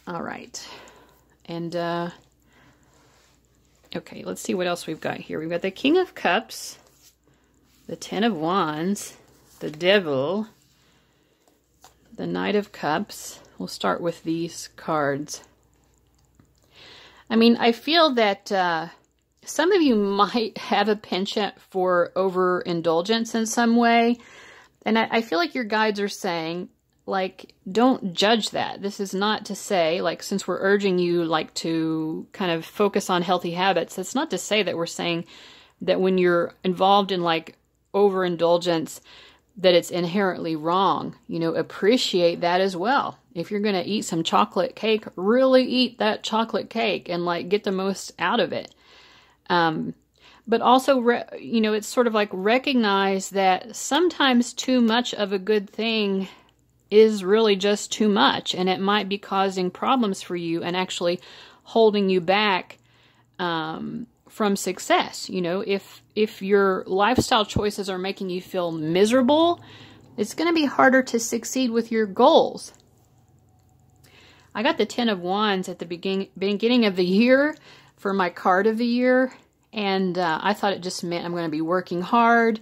All right. And, okay, let's see what else we've got here. We've got the King of Cups, the Ten of Wands, the Devil, the Knight of Cups. We'll start with these cards. I mean, I feel that some of you might have a penchant for overindulgence in some way. And I feel like your guides are saying, like, don't judge that. This is not to say, like, since we're urging you, like, to kind of focus on healthy habits, it's not to say that we're saying that when you're involved in, like, overindulgence, that it's inherently wrong. You know, appreciate that as well. If you're going to eat some chocolate cake, really eat that chocolate cake and, like, get the most out of it. but also, you know, it's sort of like recognize that sometimes too much of a good thing is really just too much, and it might be causing problems for you and actually holding you back from success. You know, if your lifestyle choices are making you feel miserable, it's going to be harder to succeed with your goals. I got the 10 of Wands at the beginning of the year for my card of the year, and I thought it just meant I'm going to be working hard,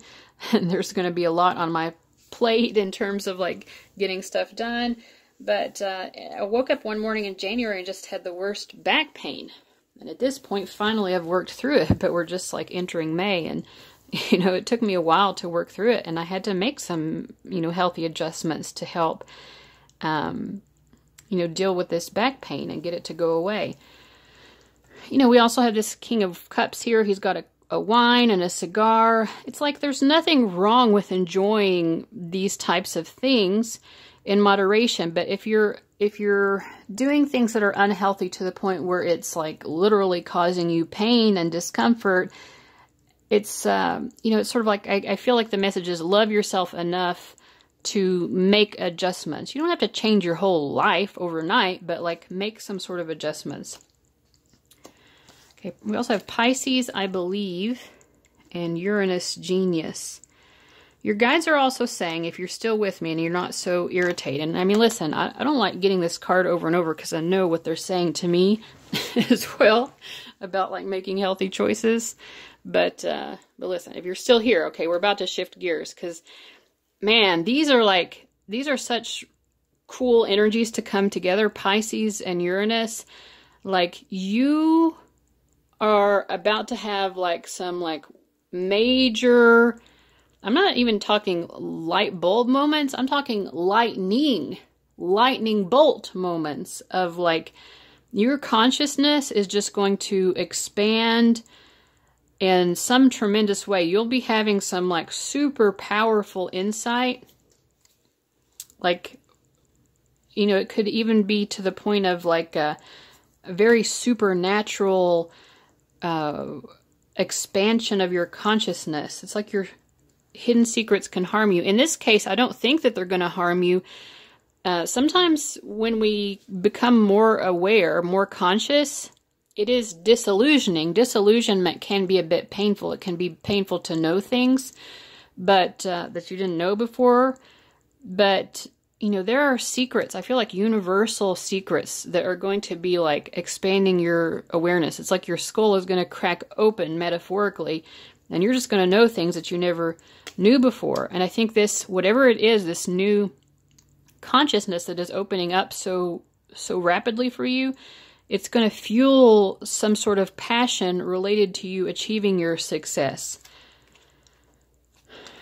and there's going to be a lot on my plate in terms of like getting stuff done. But I woke up one morning in January and just had the worst back pain. And at this point, finally, I've worked through it, but we're just like entering May, and you know, it took me a while to work through it, and I had to make some, you know, healthy adjustments to help, you know, deal with this back pain and get it to go away. You know, we also have this King of Cups here. He's got a wine and a cigar. It's like there's nothing wrong with enjoying these types of things in moderation, but if you're doing things that are unhealthy to the point where it's like literally causing you pain and discomfort, it's you know, it's sort of like I feel like the message is love yourself enough to make adjustments. You don't have to change your whole life overnight, but like make some sort of adjustments. Okay, we also have Pisces, I believe, and Uranus, Genius. Your guides are also saying, if you're still with me and you're not so irritated, and I mean, listen, I don't like getting this card over and over because I know what they're saying to me as well about like making healthy choices. But listen, if you're still here, okay, we're about to shift gears because, man, these are such cool energies to come together, Pisces and Uranus. Like, you are about to have like some like major, I'm not even talking light bulb moments, I'm talking lightning bolt moments of like your consciousness is just going to expand in some tremendous way. You'll be having some like super powerful insight. Like, you know, it could even be to the point of like a very supernatural expansion of your consciousness. It's like your hidden secrets can harm you. In this case, I don't think that they're going to harm you. Sometimes when we become more aware, more conscious, it is disillusioning. Disillusionment can be a bit painful. It can be painful to know things but that you didn't know before. But, you know, there are secrets, I feel like universal secrets that are going to be like expanding your awareness. It's like your skull is going to crack open metaphorically, and you're just going to know things that you never knew before. And I think this, whatever it is, this new consciousness that is opening up so rapidly for you, it's going to fuel some sort of passion related to you achieving your success.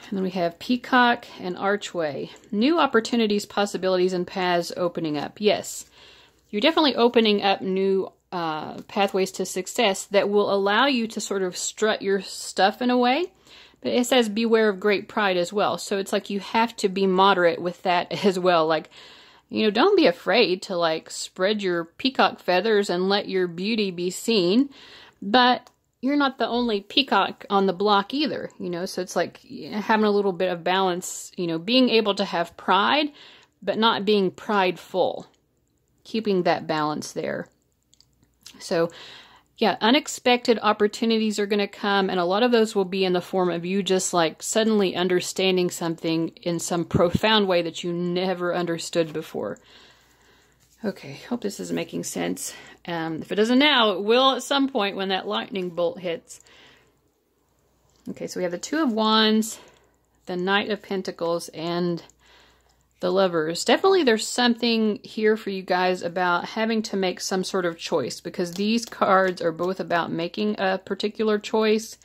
And then we have Peacock and Archway. New opportunities, possibilities, and paths opening up. Yes, you're definitely opening up new pathways to success that will allow you to sort of strut your stuff in a way. But it says beware of great pride as well. So it's like you have to be moderate with that as well. Like, you know, don't be afraid to like spread your peacock feathers and let your beauty be seen. But you're not the only peacock on the block either, you know, so it's like having a little bit of balance, you know, being able to have pride, but not being prideful, keeping that balance there. So, yeah, unexpected opportunities are going to come, and a lot of those will be in the form of you just like suddenly understanding something in some profound way that you never understood before. Okay, hope this is making sense. If it doesn't now, it will at some point when that lightning bolt hits. Okay, so we have the Two of Wands, the Knight of Pentacles, and the Lovers. Definitely there's something here for you guys about having to make some sort of choice, because these cards are both about making a particular choice.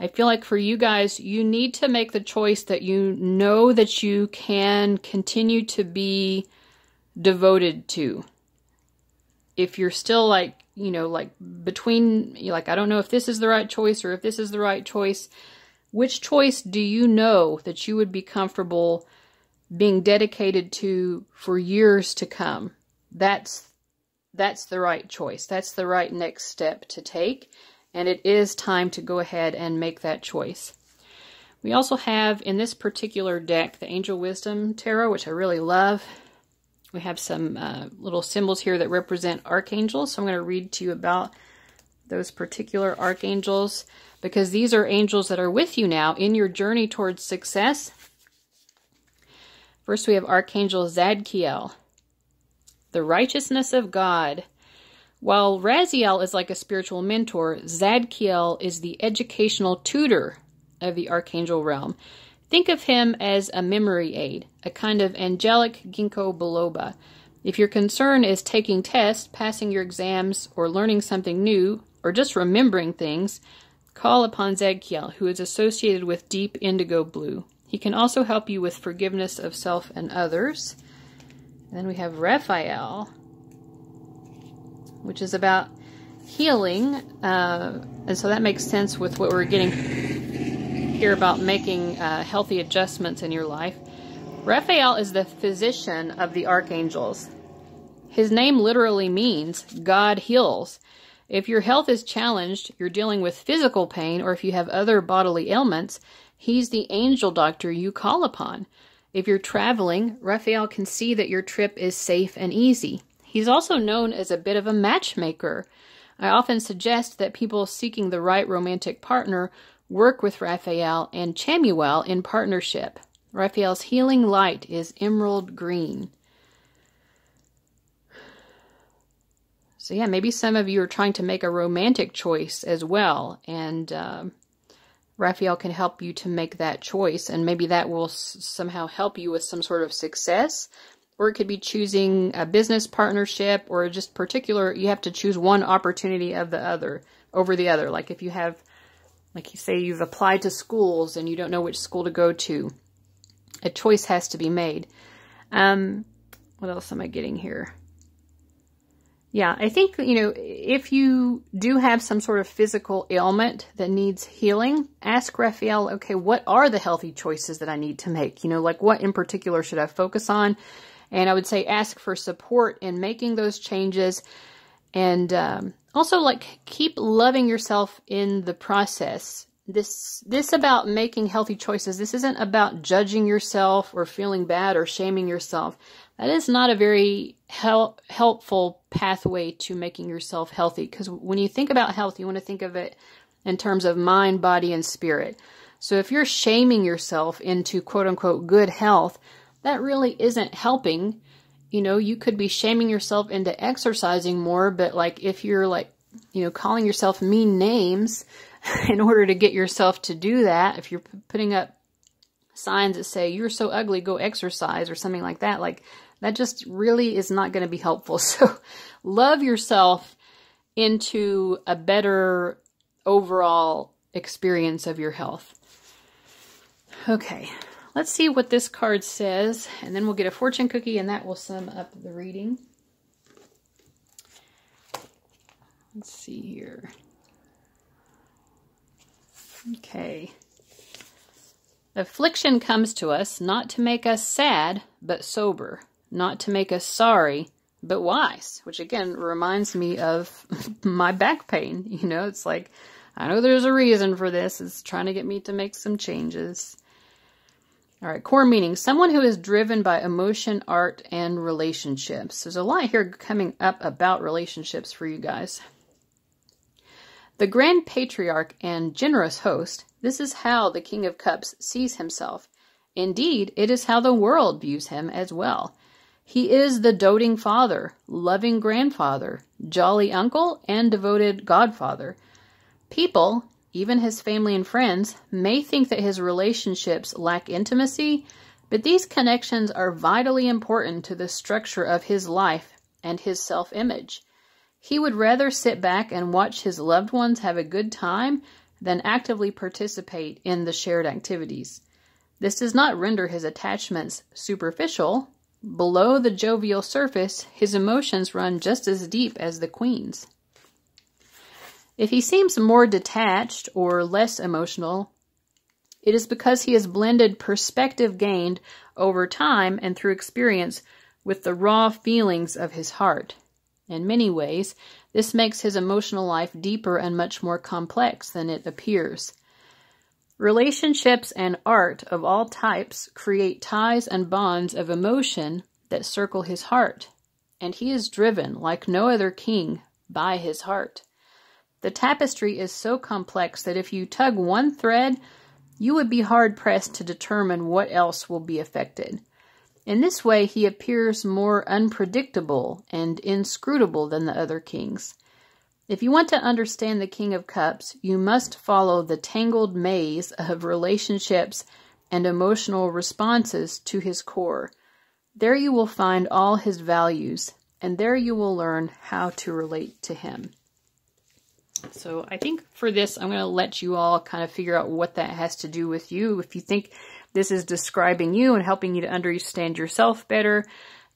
I feel like for you guys, you need to make the choice that you know that you can continue to be devoted to. If you're still like, you know, like between, like, I don't know if this is the right choice or if this is the right choice, which choice do you know that you would be comfortable being dedicated to for years to come? That's the right choice. That's the right next step to take. and it is time to go ahead and make that choice. We also have in this particular deck the Angel Wisdom Tarot, which I really love. We have some little symbols here that represent archangels, so I'm going to read to you about those particular archangels, because these are angels that are with you now in your journey towards success. First, we have Archangel Zadkiel, the righteousness of God. While Raziel is like a spiritual mentor, Zadkiel is the educational tutor of the archangel realm. Think of him as a memory aid, a kind of angelic ginkgo biloba. If your concern is taking tests, passing your exams, or learning something new, or just remembering things, call upon Zadkiel, who is associated with deep indigo blue. He can also help you with forgiveness of self and others. And then we have Raphael, which is about healing. And so that makes sense with what we're getting here about making healthy adjustments in your life. Raphael is the physician of the archangels. His name literally means God heals. If your health is challenged, you're dealing with physical pain, or if you have other bodily ailments, he's the angel doctor you call upon. If you're traveling, Raphael can see that your trip is safe and easy. He's also known as a bit of a matchmaker. I often suggest that people seeking the right romantic partner work with Raphael and Chamuel in partnership. Raphael's healing light is emerald green. So yeah, maybe some of you are trying to make a romantic choice as well, and Raphael can help you to make that choice, and maybe that will somehow help you with some sort of success. Or it could be choosing a business partnership, or just particular, you have to choose one opportunity of the other over the other. Like if you have, like you say, you've applied to schools and you don't know which school to go to, a choice has to be made. What else am I getting here? Yeah, I think, if you do have some sort of physical ailment that needs healing, ask Raphael, okay, what are the healthy choices that I need to make? Like what in particular should I focus on? And I would say ask for support in making those changes. And also, keep loving yourself in the process. This about making healthy choices, this isn't about judging yourself or feeling bad or shaming yourself. That is not a very helpful pathway to making yourself healthy. Because when you think about health, you want to think of it in terms of mind, body, and spirit. So if you're shaming yourself into quote-unquote good health, that really isn't helping. You could be shaming yourself into exercising more, but if you're calling yourself mean names in order to get yourself to do that, if you're putting up signs that say, you're so ugly, go exercise, or something like that, that just really is not going to be helpful. So love yourself into a better overall experience of your health. Okay, let's see what this card says, and then we'll get a fortune cookie, and that will sum up the reading. Let's see here. Okay. Affliction comes to us not to make us sad, but sober. Not to make us sorry, but wise. Which again reminds me of my back pain. It's like, I know there's a reason for this. It's trying to get me to make some changes. All right, core meaning. Someone who is driven by emotion, art, and relationships. There's a lot here coming up about relationships for you guys. The grand patriarch and generous host, this is how the King of Cups sees himself. Indeed, it is how the world views him as well. He is the doting father, loving grandfather, jolly uncle, and devoted godfather. People, even his family and friends, may think that his relationships lack intimacy, but these connections are vitally important to the structure of his life and his self-image. He would rather sit back and watch his loved ones have a good time than actively participate in the shared activities. This does not render his attachments superficial. Below the jovial surface, his emotions run just as deep as the Queen's. If he seems more detached or less emotional, it is because he has blended perspective gained over time and through experience with the raw feelings of his heart. In many ways, this makes his emotional life deeper and much more complex than it appears. Relationships and art of all types create ties and bonds of emotion that circle his heart, and he is driven, like no other king, by his heart. The tapestry is so complex that if you tug one thread, you would be hard-pressed to determine what else will be affected. In this way, he appears more unpredictable and inscrutable than the other kings. If you want to understand the King of Cups, you must follow the tangled maze of relationships and emotional responses to his core. There you will find all his values, and there you will learn how to relate to him. So I think for this, I'm going to let you all kind of figure out what that has to do with you. If you think this is describing you and helping you to understand yourself better,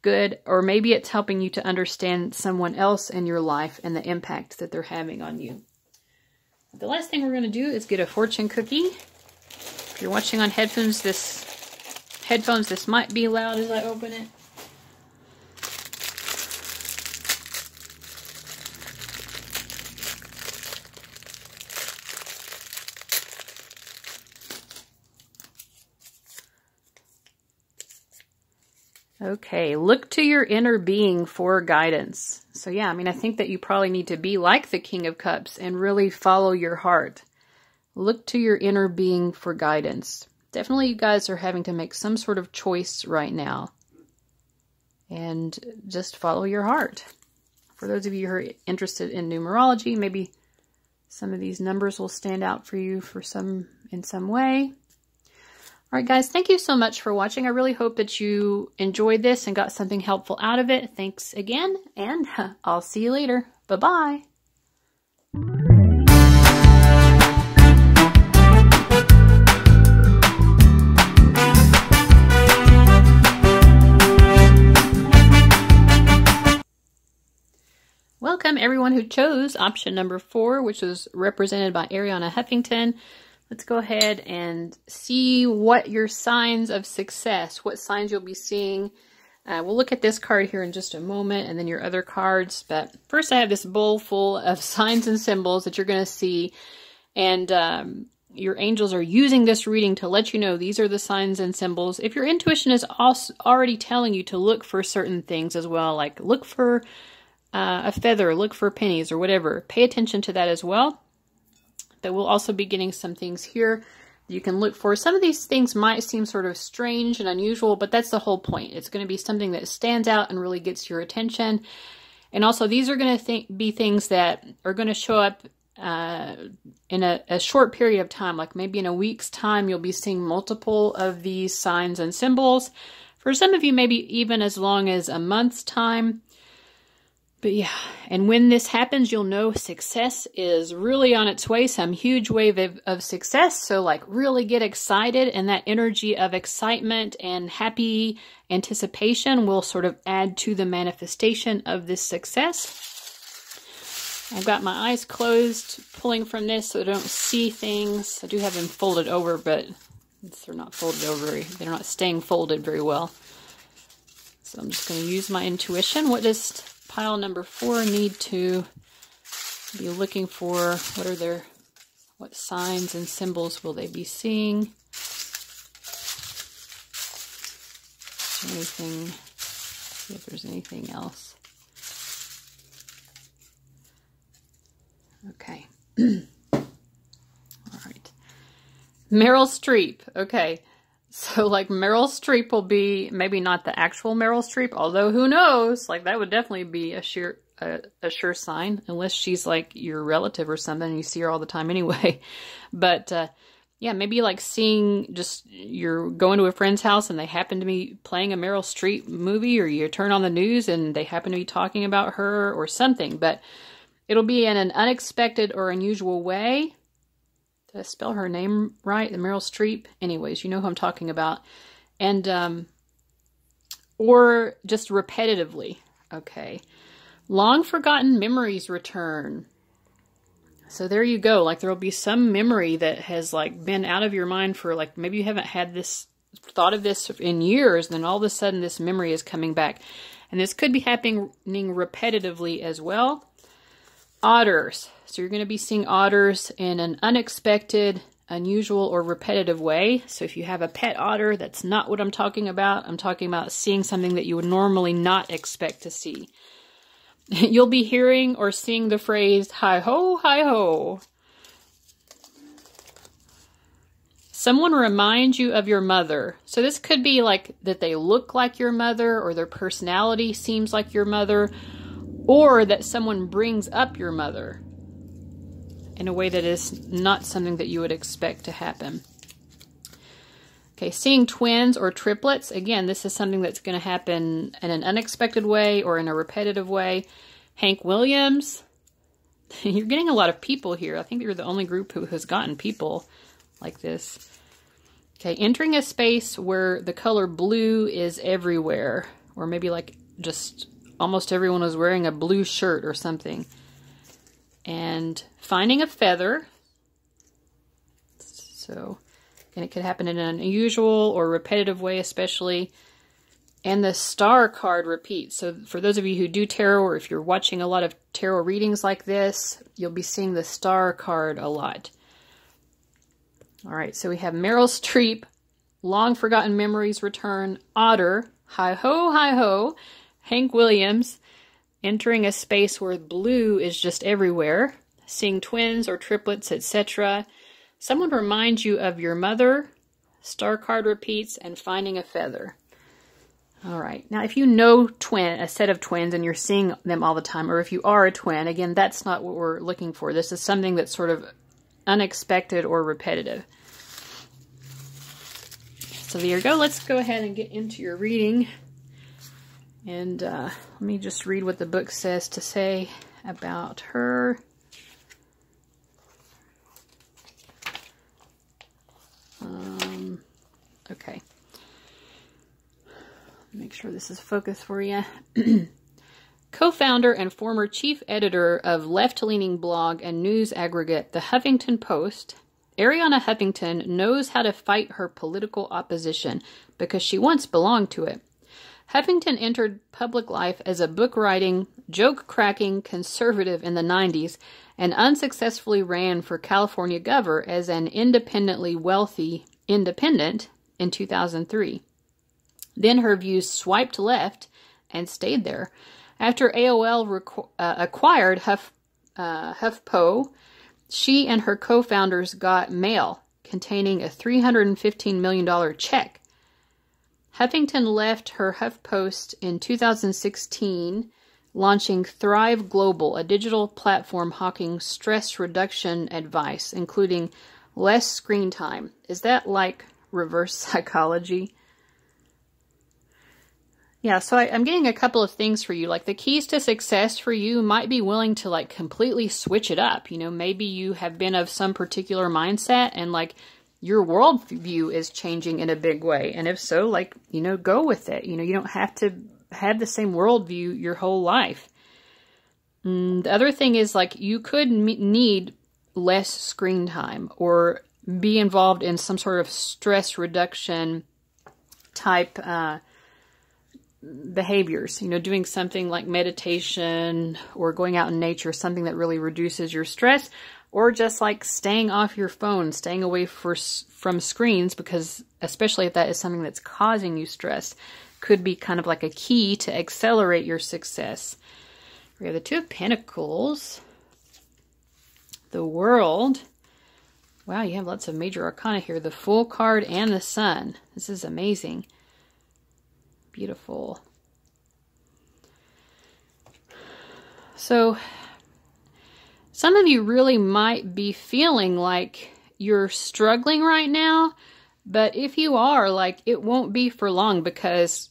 good. Or maybe it's helping you to understand someone else in your life and the impact that they're having on you. The last thing we're going to do is get a fortune cookie. If you're watching on headphones, this might be loud as I open it. Okay, look to your inner being for guidance. So yeah, I mean, I think that you probably need to be like the King of Cups and really follow your heart. Look to your inner being for guidance. Definitely you guys are having to make some sort of choice right now. And just follow your heart. For those of you who are interested in numerology, maybe some of these numbers will stand out for you in some way. All right, guys, thank you so much for watching. I really hope that you enjoyed this and got something helpful out of it. Thanks again, and I'll see you later. Bye-bye. Welcome, everyone who chose option number 4, which was represented by Ariana Huffington. Let's go ahead and see what your signs of success, what signs you'll be seeing. We'll look at this card here in just a moment and then your other cards. But first I have this bowl full of signs and symbols that you're going to see. And your angels are using this reading to let you know these are the signs and symbols. If your intuition is also already telling you to look for certain things as well, like look for a feather, look for pennies or whatever, pay attention to that as well. But we'll also be getting some things here you can look for. Some of these things might seem sort of strange and unusual, but that's the whole point. It's going to be something that stands out and really gets your attention. And also, these are going to be things that are going to show up in a short period of time. Like maybe in a week's time, you'll be seeing multiple of these signs and symbols. For some of you, maybe even as long as a month's time. But yeah, and when this happens, you'll know success is really on its way, some huge wave of success. So like really get excited, and that energy of excitement and happy anticipation will sort of add to the manifestation of this success. I've got my eyes closed, pulling from this so I don't see things. I do have them folded over, but they're not folded over. They're not staying folded very well. So I'm just going to use my intuition. What does pile number 4 need to be looking for? What signs and symbols will they be seeing? Anything, see if there's anything else. Okay. All right. Meryl Streep. Okay. So, like, Meryl Streep will be, maybe not the actual Meryl Streep, although who knows? Like, that would definitely be a sure sign, unless she's, like, your relative or something, and you see her all the time anyway. But, yeah, maybe, like, seeing just, you're going to a friend's house, and they happen to be playing a Meryl Streep movie, or you turn on the news, and they happen to be talking about her, or something. But it'll be in an unexpected or unusual way. Did I spell her name right? The Meryl Streep? Anyways, you know who I'm talking about. And, or just repetitively. Okay. Long forgotten memories return. So there you go. Like, there'll be some memory that has, like, been out of your mind for, like, maybe you haven't had this, thought of this in years, and then all of a sudden this memory is coming back. And this could be happening repetitively as well. Otters. So you're going to be seeing otters in an unexpected, unusual, or repetitive way. So if you have a pet otter, that's not what I'm talking about. I'm talking about seeing something that you would normally not expect to see. You'll be hearing or seeing the phrase, hi-ho, hi-ho. Someone reminds you of your mother. So this could be like that they look like your mother, or their personality seems like your mother, or that someone brings up your mother in a way that is not something that you would expect to happen. Okay, seeing twins or triplets. Again, this is something that's going to happen in an unexpected way or in a repetitive way. Hank Williams. You're getting a lot of people here. I think you're the only group who has gotten people like this. Okay, entering a space where the color blue is everywhere. Or maybe like just almost everyone was wearing a blue shirt or something. And finding a feather. So, and it could happen in an unusual or repetitive way especially. And the star card repeats. So for those of you who do tarot, or if you're watching a lot of tarot readings like this, you'll be seeing the star card a lot. All right, so we have Meryl Streep, long forgotten memories return, otter, hi-ho, hi-ho, Hank Williams, entering a space where blue is just everywhere, seeing twins or triplets, etc. Someone reminds you of your mother, star card repeats, and finding a feather. All right, now if you know a set of twins and you're seeing them all the time, or if you are a twin, again, that's not what we're looking for. This is something that's sort of unexpected or repetitive. So there you go. Let's go ahead and get into your reading. And let me just read what the book says to say about her. Okay. Make sure this is focused for you. Co-founder and former chief editor of left-leaning blog and news aggregate The Huffington Post, Ariana Huffington knows how to fight her political opposition because she once belonged to it. Huffington entered public life as a book-writing, joke-cracking conservative in the 90s and unsuccessfully ran for California governor as an independently wealthy independent in 2003. Then her views swiped left and stayed there. After AOL acquired HuffPo, she and her co-founders got mail containing a $315 million check. Huffington left her HuffPost in 2016, launching Thrive Global, a digital platform hawking stress reduction advice, including less screen time. Is that like reverse psychology? Yeah, so I'm getting a couple of things for you. Like the keys to success for you might be willing to like completely switch it up. You know, maybe you have been of some particular mindset and like your worldview is changing in a big way. And if so, like, you know, go with it. You know, you don't have to have the same worldview your whole life. The other thing is like you could need less screen time or be involved in some sort of stress reduction type behaviors, you know, doing something like meditation or going out in nature, something that really reduces your stress, or just like staying off your phone, staying away from screens, because especially if that is something that's causing you stress, could be kind of like a key to accelerate your success. We have the Two of Pentacles, the World. Wow, you have lots of major arcana here. The Fool card and the Sun. This is amazing. Beautiful. So, some of you really might be feeling like you're struggling right now, but if you are, like, it won't be for long because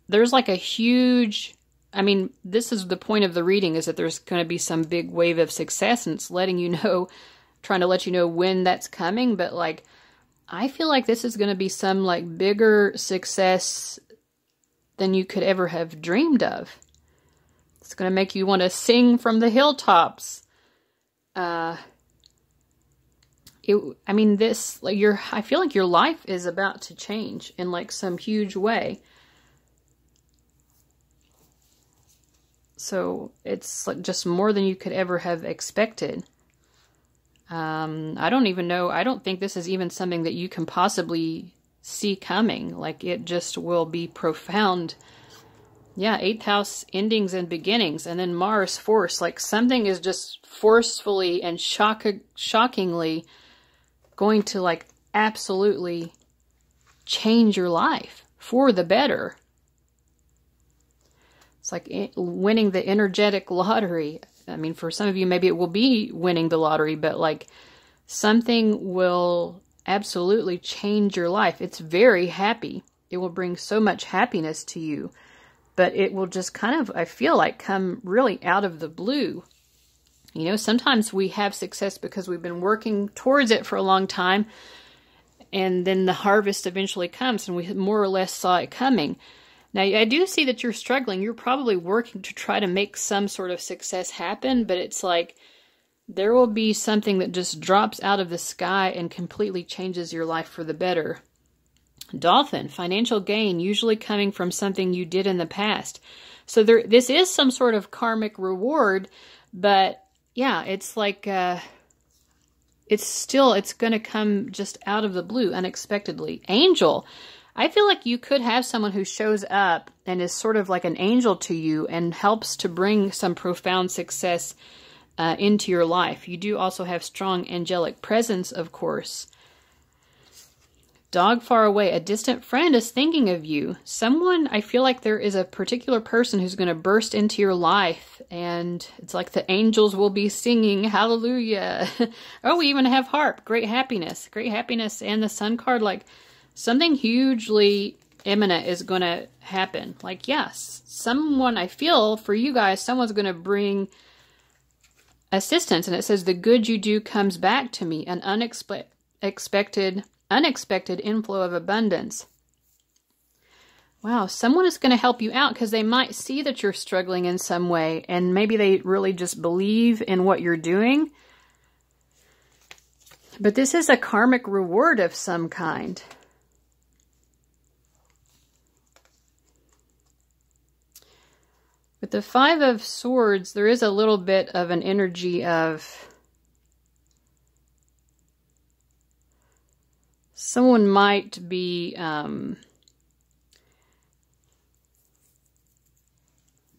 there's like a huge, I mean, this is the point of the reading, is that there's going to be some big wave of success, and it's letting you know, trying to let you know when that's coming, but like, I feel like this is going to be some like bigger success than you could ever have dreamed of. It's going to make you want to sing from the hilltops. I mean, this, like, I feel like your life is about to change in like some huge way. So it's like just more than you could ever have expected. I don't even know. I don't think this is even something that you can possibly see coming. Like, it just will be profound. Yeah, 8th house, endings and beginnings, and then Mars, force. Like, something is just forcefully and shockingly going to, like, absolutely change your life for the better. It's like winning the energetic lottery. I mean, for some of you, maybe it will be winning the lottery, but like, something will absolutely change your life. It's very happy. It will bring so much happiness to you, but it will just kind of, I feel like, come really out of the blue. You know, sometimes we have success because we've been working towards it for a long time, and then the harvest eventually comes, and we more or less saw it coming. Now, I do see that you're struggling. You're probably working to try to make some sort of success happen, but it's like there will be something that just drops out of the sky and completely changes your life for the better. Dolphin, financial gain, usually coming from something you did in the past. So this is some sort of karmic reward, but yeah, it's like, it's going to come just out of the blue, unexpectedly. Angel, I feel like you could have someone who shows up and is sort of like an angel to you and helps to bring some profound success into your life. You do also have strong angelic presence, of course. Dog far away, a distant friend is thinking of you. Someone, I feel like there is a particular person who's going to burst into your life, and it's like the angels will be singing hallelujah. Oh, we even have harp, great happiness, and the sun card, like something hugely imminent is going to happen. Like, yes, someone, I feel for you guys, someone's going to bring assistance, and it says the good you do comes back to me, an unexpected inflow of abundance. Wow, someone is going to help you out because they might see that you're struggling in some way, and maybe they really just believe in what you're doing. But this is a karmic reward of some kind. With the 5 of Swords, there is a little bit of an energy of someone might be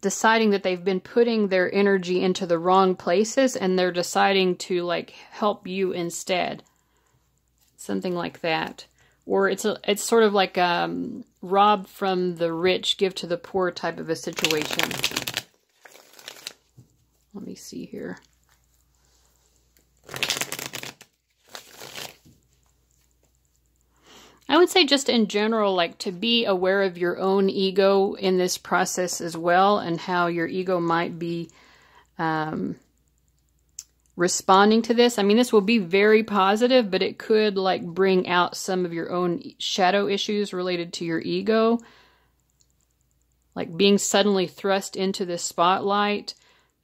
deciding that they've been putting their energy into the wrong places, and they're deciding to like help you instead. Something like that. Or it's sort of like rob from the rich, give to the poor type of a situation. Let me see here. I would say just in general, like to be aware of your own ego in this process as well, and how your ego might be responding to this. I mean, this will be very positive, but it could like bring out some of your own shadow issues related to your ego. Like being suddenly thrust into the spotlight.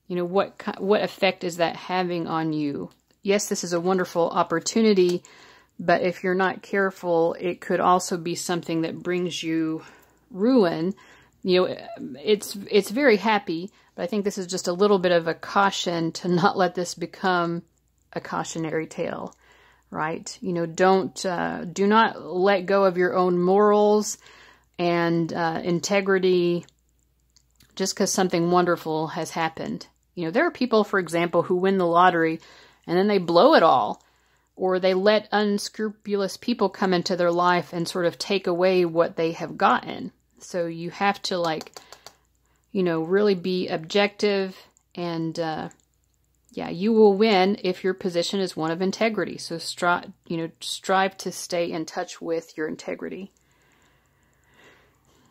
You know, what effect is that having on you? Yes, this is a wonderful opportunity, but if you're not careful, it could also be something that brings you ruin. You know, it's very happy, but I think this is just a little bit of a caution to not let this become a cautionary tale, right? You know, do not let go of your own morals and integrity just because something wonderful has happened. You know, there are people, for example, who win the lottery and then they blow it all, or they let unscrupulous people come into their life and sort of take away what they have gotten. So you have to, like, you know, really be objective, and yeah, you will win if your position is one of integrity. So strive to stay in touch with your integrity.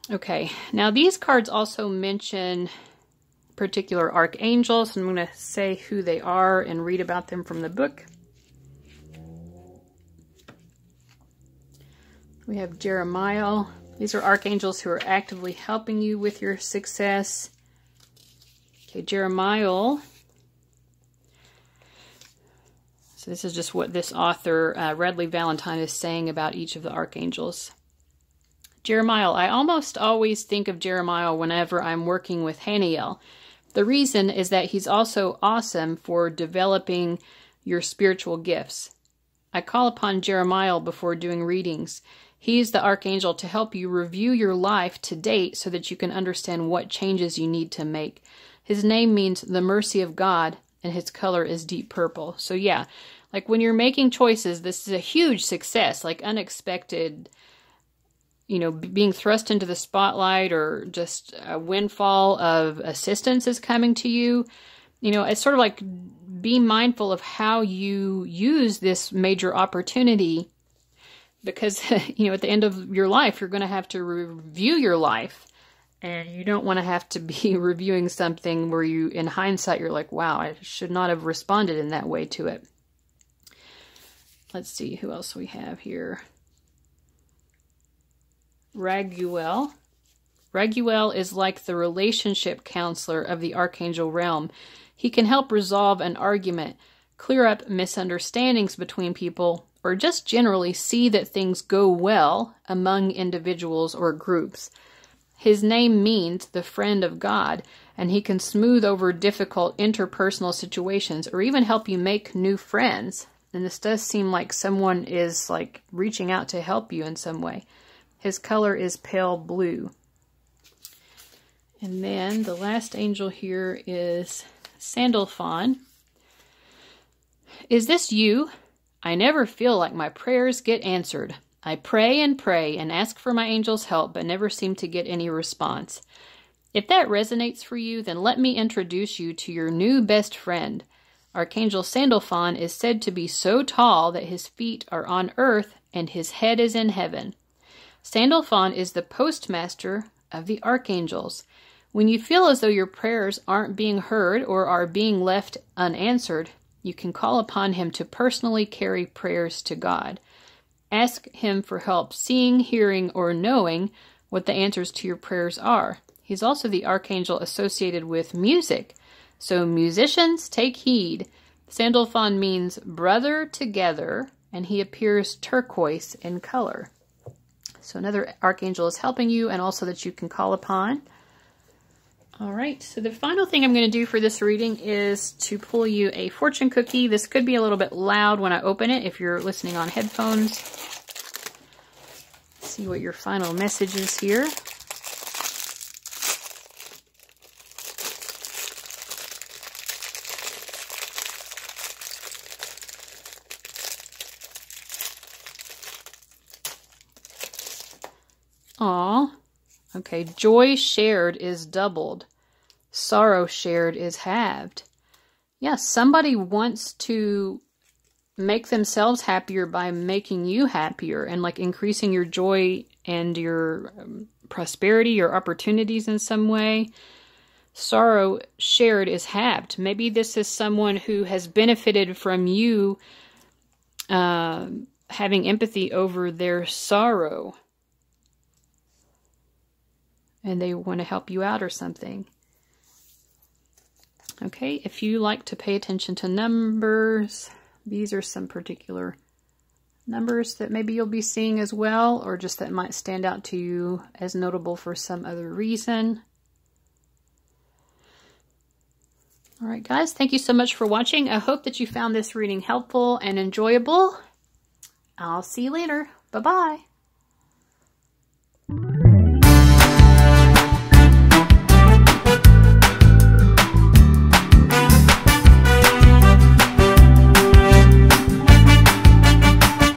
Okay, now these cards also mention particular archangels, and I'm going to say who they are and read about them from the book. We have Jeremiah. These are archangels who are actively helping you with your success. Okay, Jeremiah. So this is just what this author, Radley Valentine, is saying about each of the archangels. Jeremiah. I almost always think of Jeremiah whenever I'm working with Haniel. The reason is that he's also awesome for developing your spiritual gifts. I call upon Jeremiah before doing readings. He's the archangel to help you review your life to date so that you can understand what changes you need to make. His name means the mercy of God, and his color is deep purple. So yeah, like when you're making choices, this is a huge success, like unexpected, you know, being thrust into the spotlight or just a windfall of assistance is coming to you. You know, it's sort of like be mindful of how you use this major opportunity because, you know, at the end of your life, you're going to have to review your life. And you don't want to have to be reviewing something where you, in hindsight, you're like, wow, I should not have responded in that way to it. Let's see who else we have here. Raguel. Raguel is like the relationship counselor of the archangel realm. He can help resolve an argument, clear up misunderstandings between people, or just generally see that things go well among individuals or groups. His name means the friend of God, and he can smooth over difficult interpersonal situations or even help you make new friends. And this does seem like someone is like reaching out to help you in some way. His color is pale blue. And then the last angel here is Sandalphon. Is this you? I never feel like my prayers get answered. I pray and ask for my angel's help, but never seem to get any response. If that resonates for you, then let me introduce you to your new best friend. Archangel Sandalphon is said to be so tall that his feet are on earth and his head is in heaven. Sandalphon is the postmaster of the archangels. When you feel as though your prayers aren't being heard or are being left unanswered, you can call upon him to personally carry prayers to God. Ask him for help seeing, hearing, or knowing what the answers to your prayers are. He's also the archangel associated with music. So musicians, take heed. Sandalphon means brother together, and he appears turquoise in color. So another archangel is helping you and also that you can call upon. All right, so the final thing I'm going to do for this reading is to pull you a fortune cookie. This could be a little bit loud when I open it if you're listening on headphones. Let's see what your final message is here. Aw. Okay, joy shared is doubled. Sorrow shared is halved. Yeah, somebody wants to make themselves happier by making you happier and like increasing your joy and your prosperity, your opportunities in some way. Sorrow shared is halved. Maybe this is someone who has benefited from you having empathy over their sorrow. And they want to help you out or something. Okay, if you like to pay attention to numbers, these are some particular numbers that maybe you'll be seeing as well, or just that might stand out to you as notable for some other reason. All right, guys, thank you so much for watching. I hope that you found this reading helpful and enjoyable. I'll see you later. Bye-bye.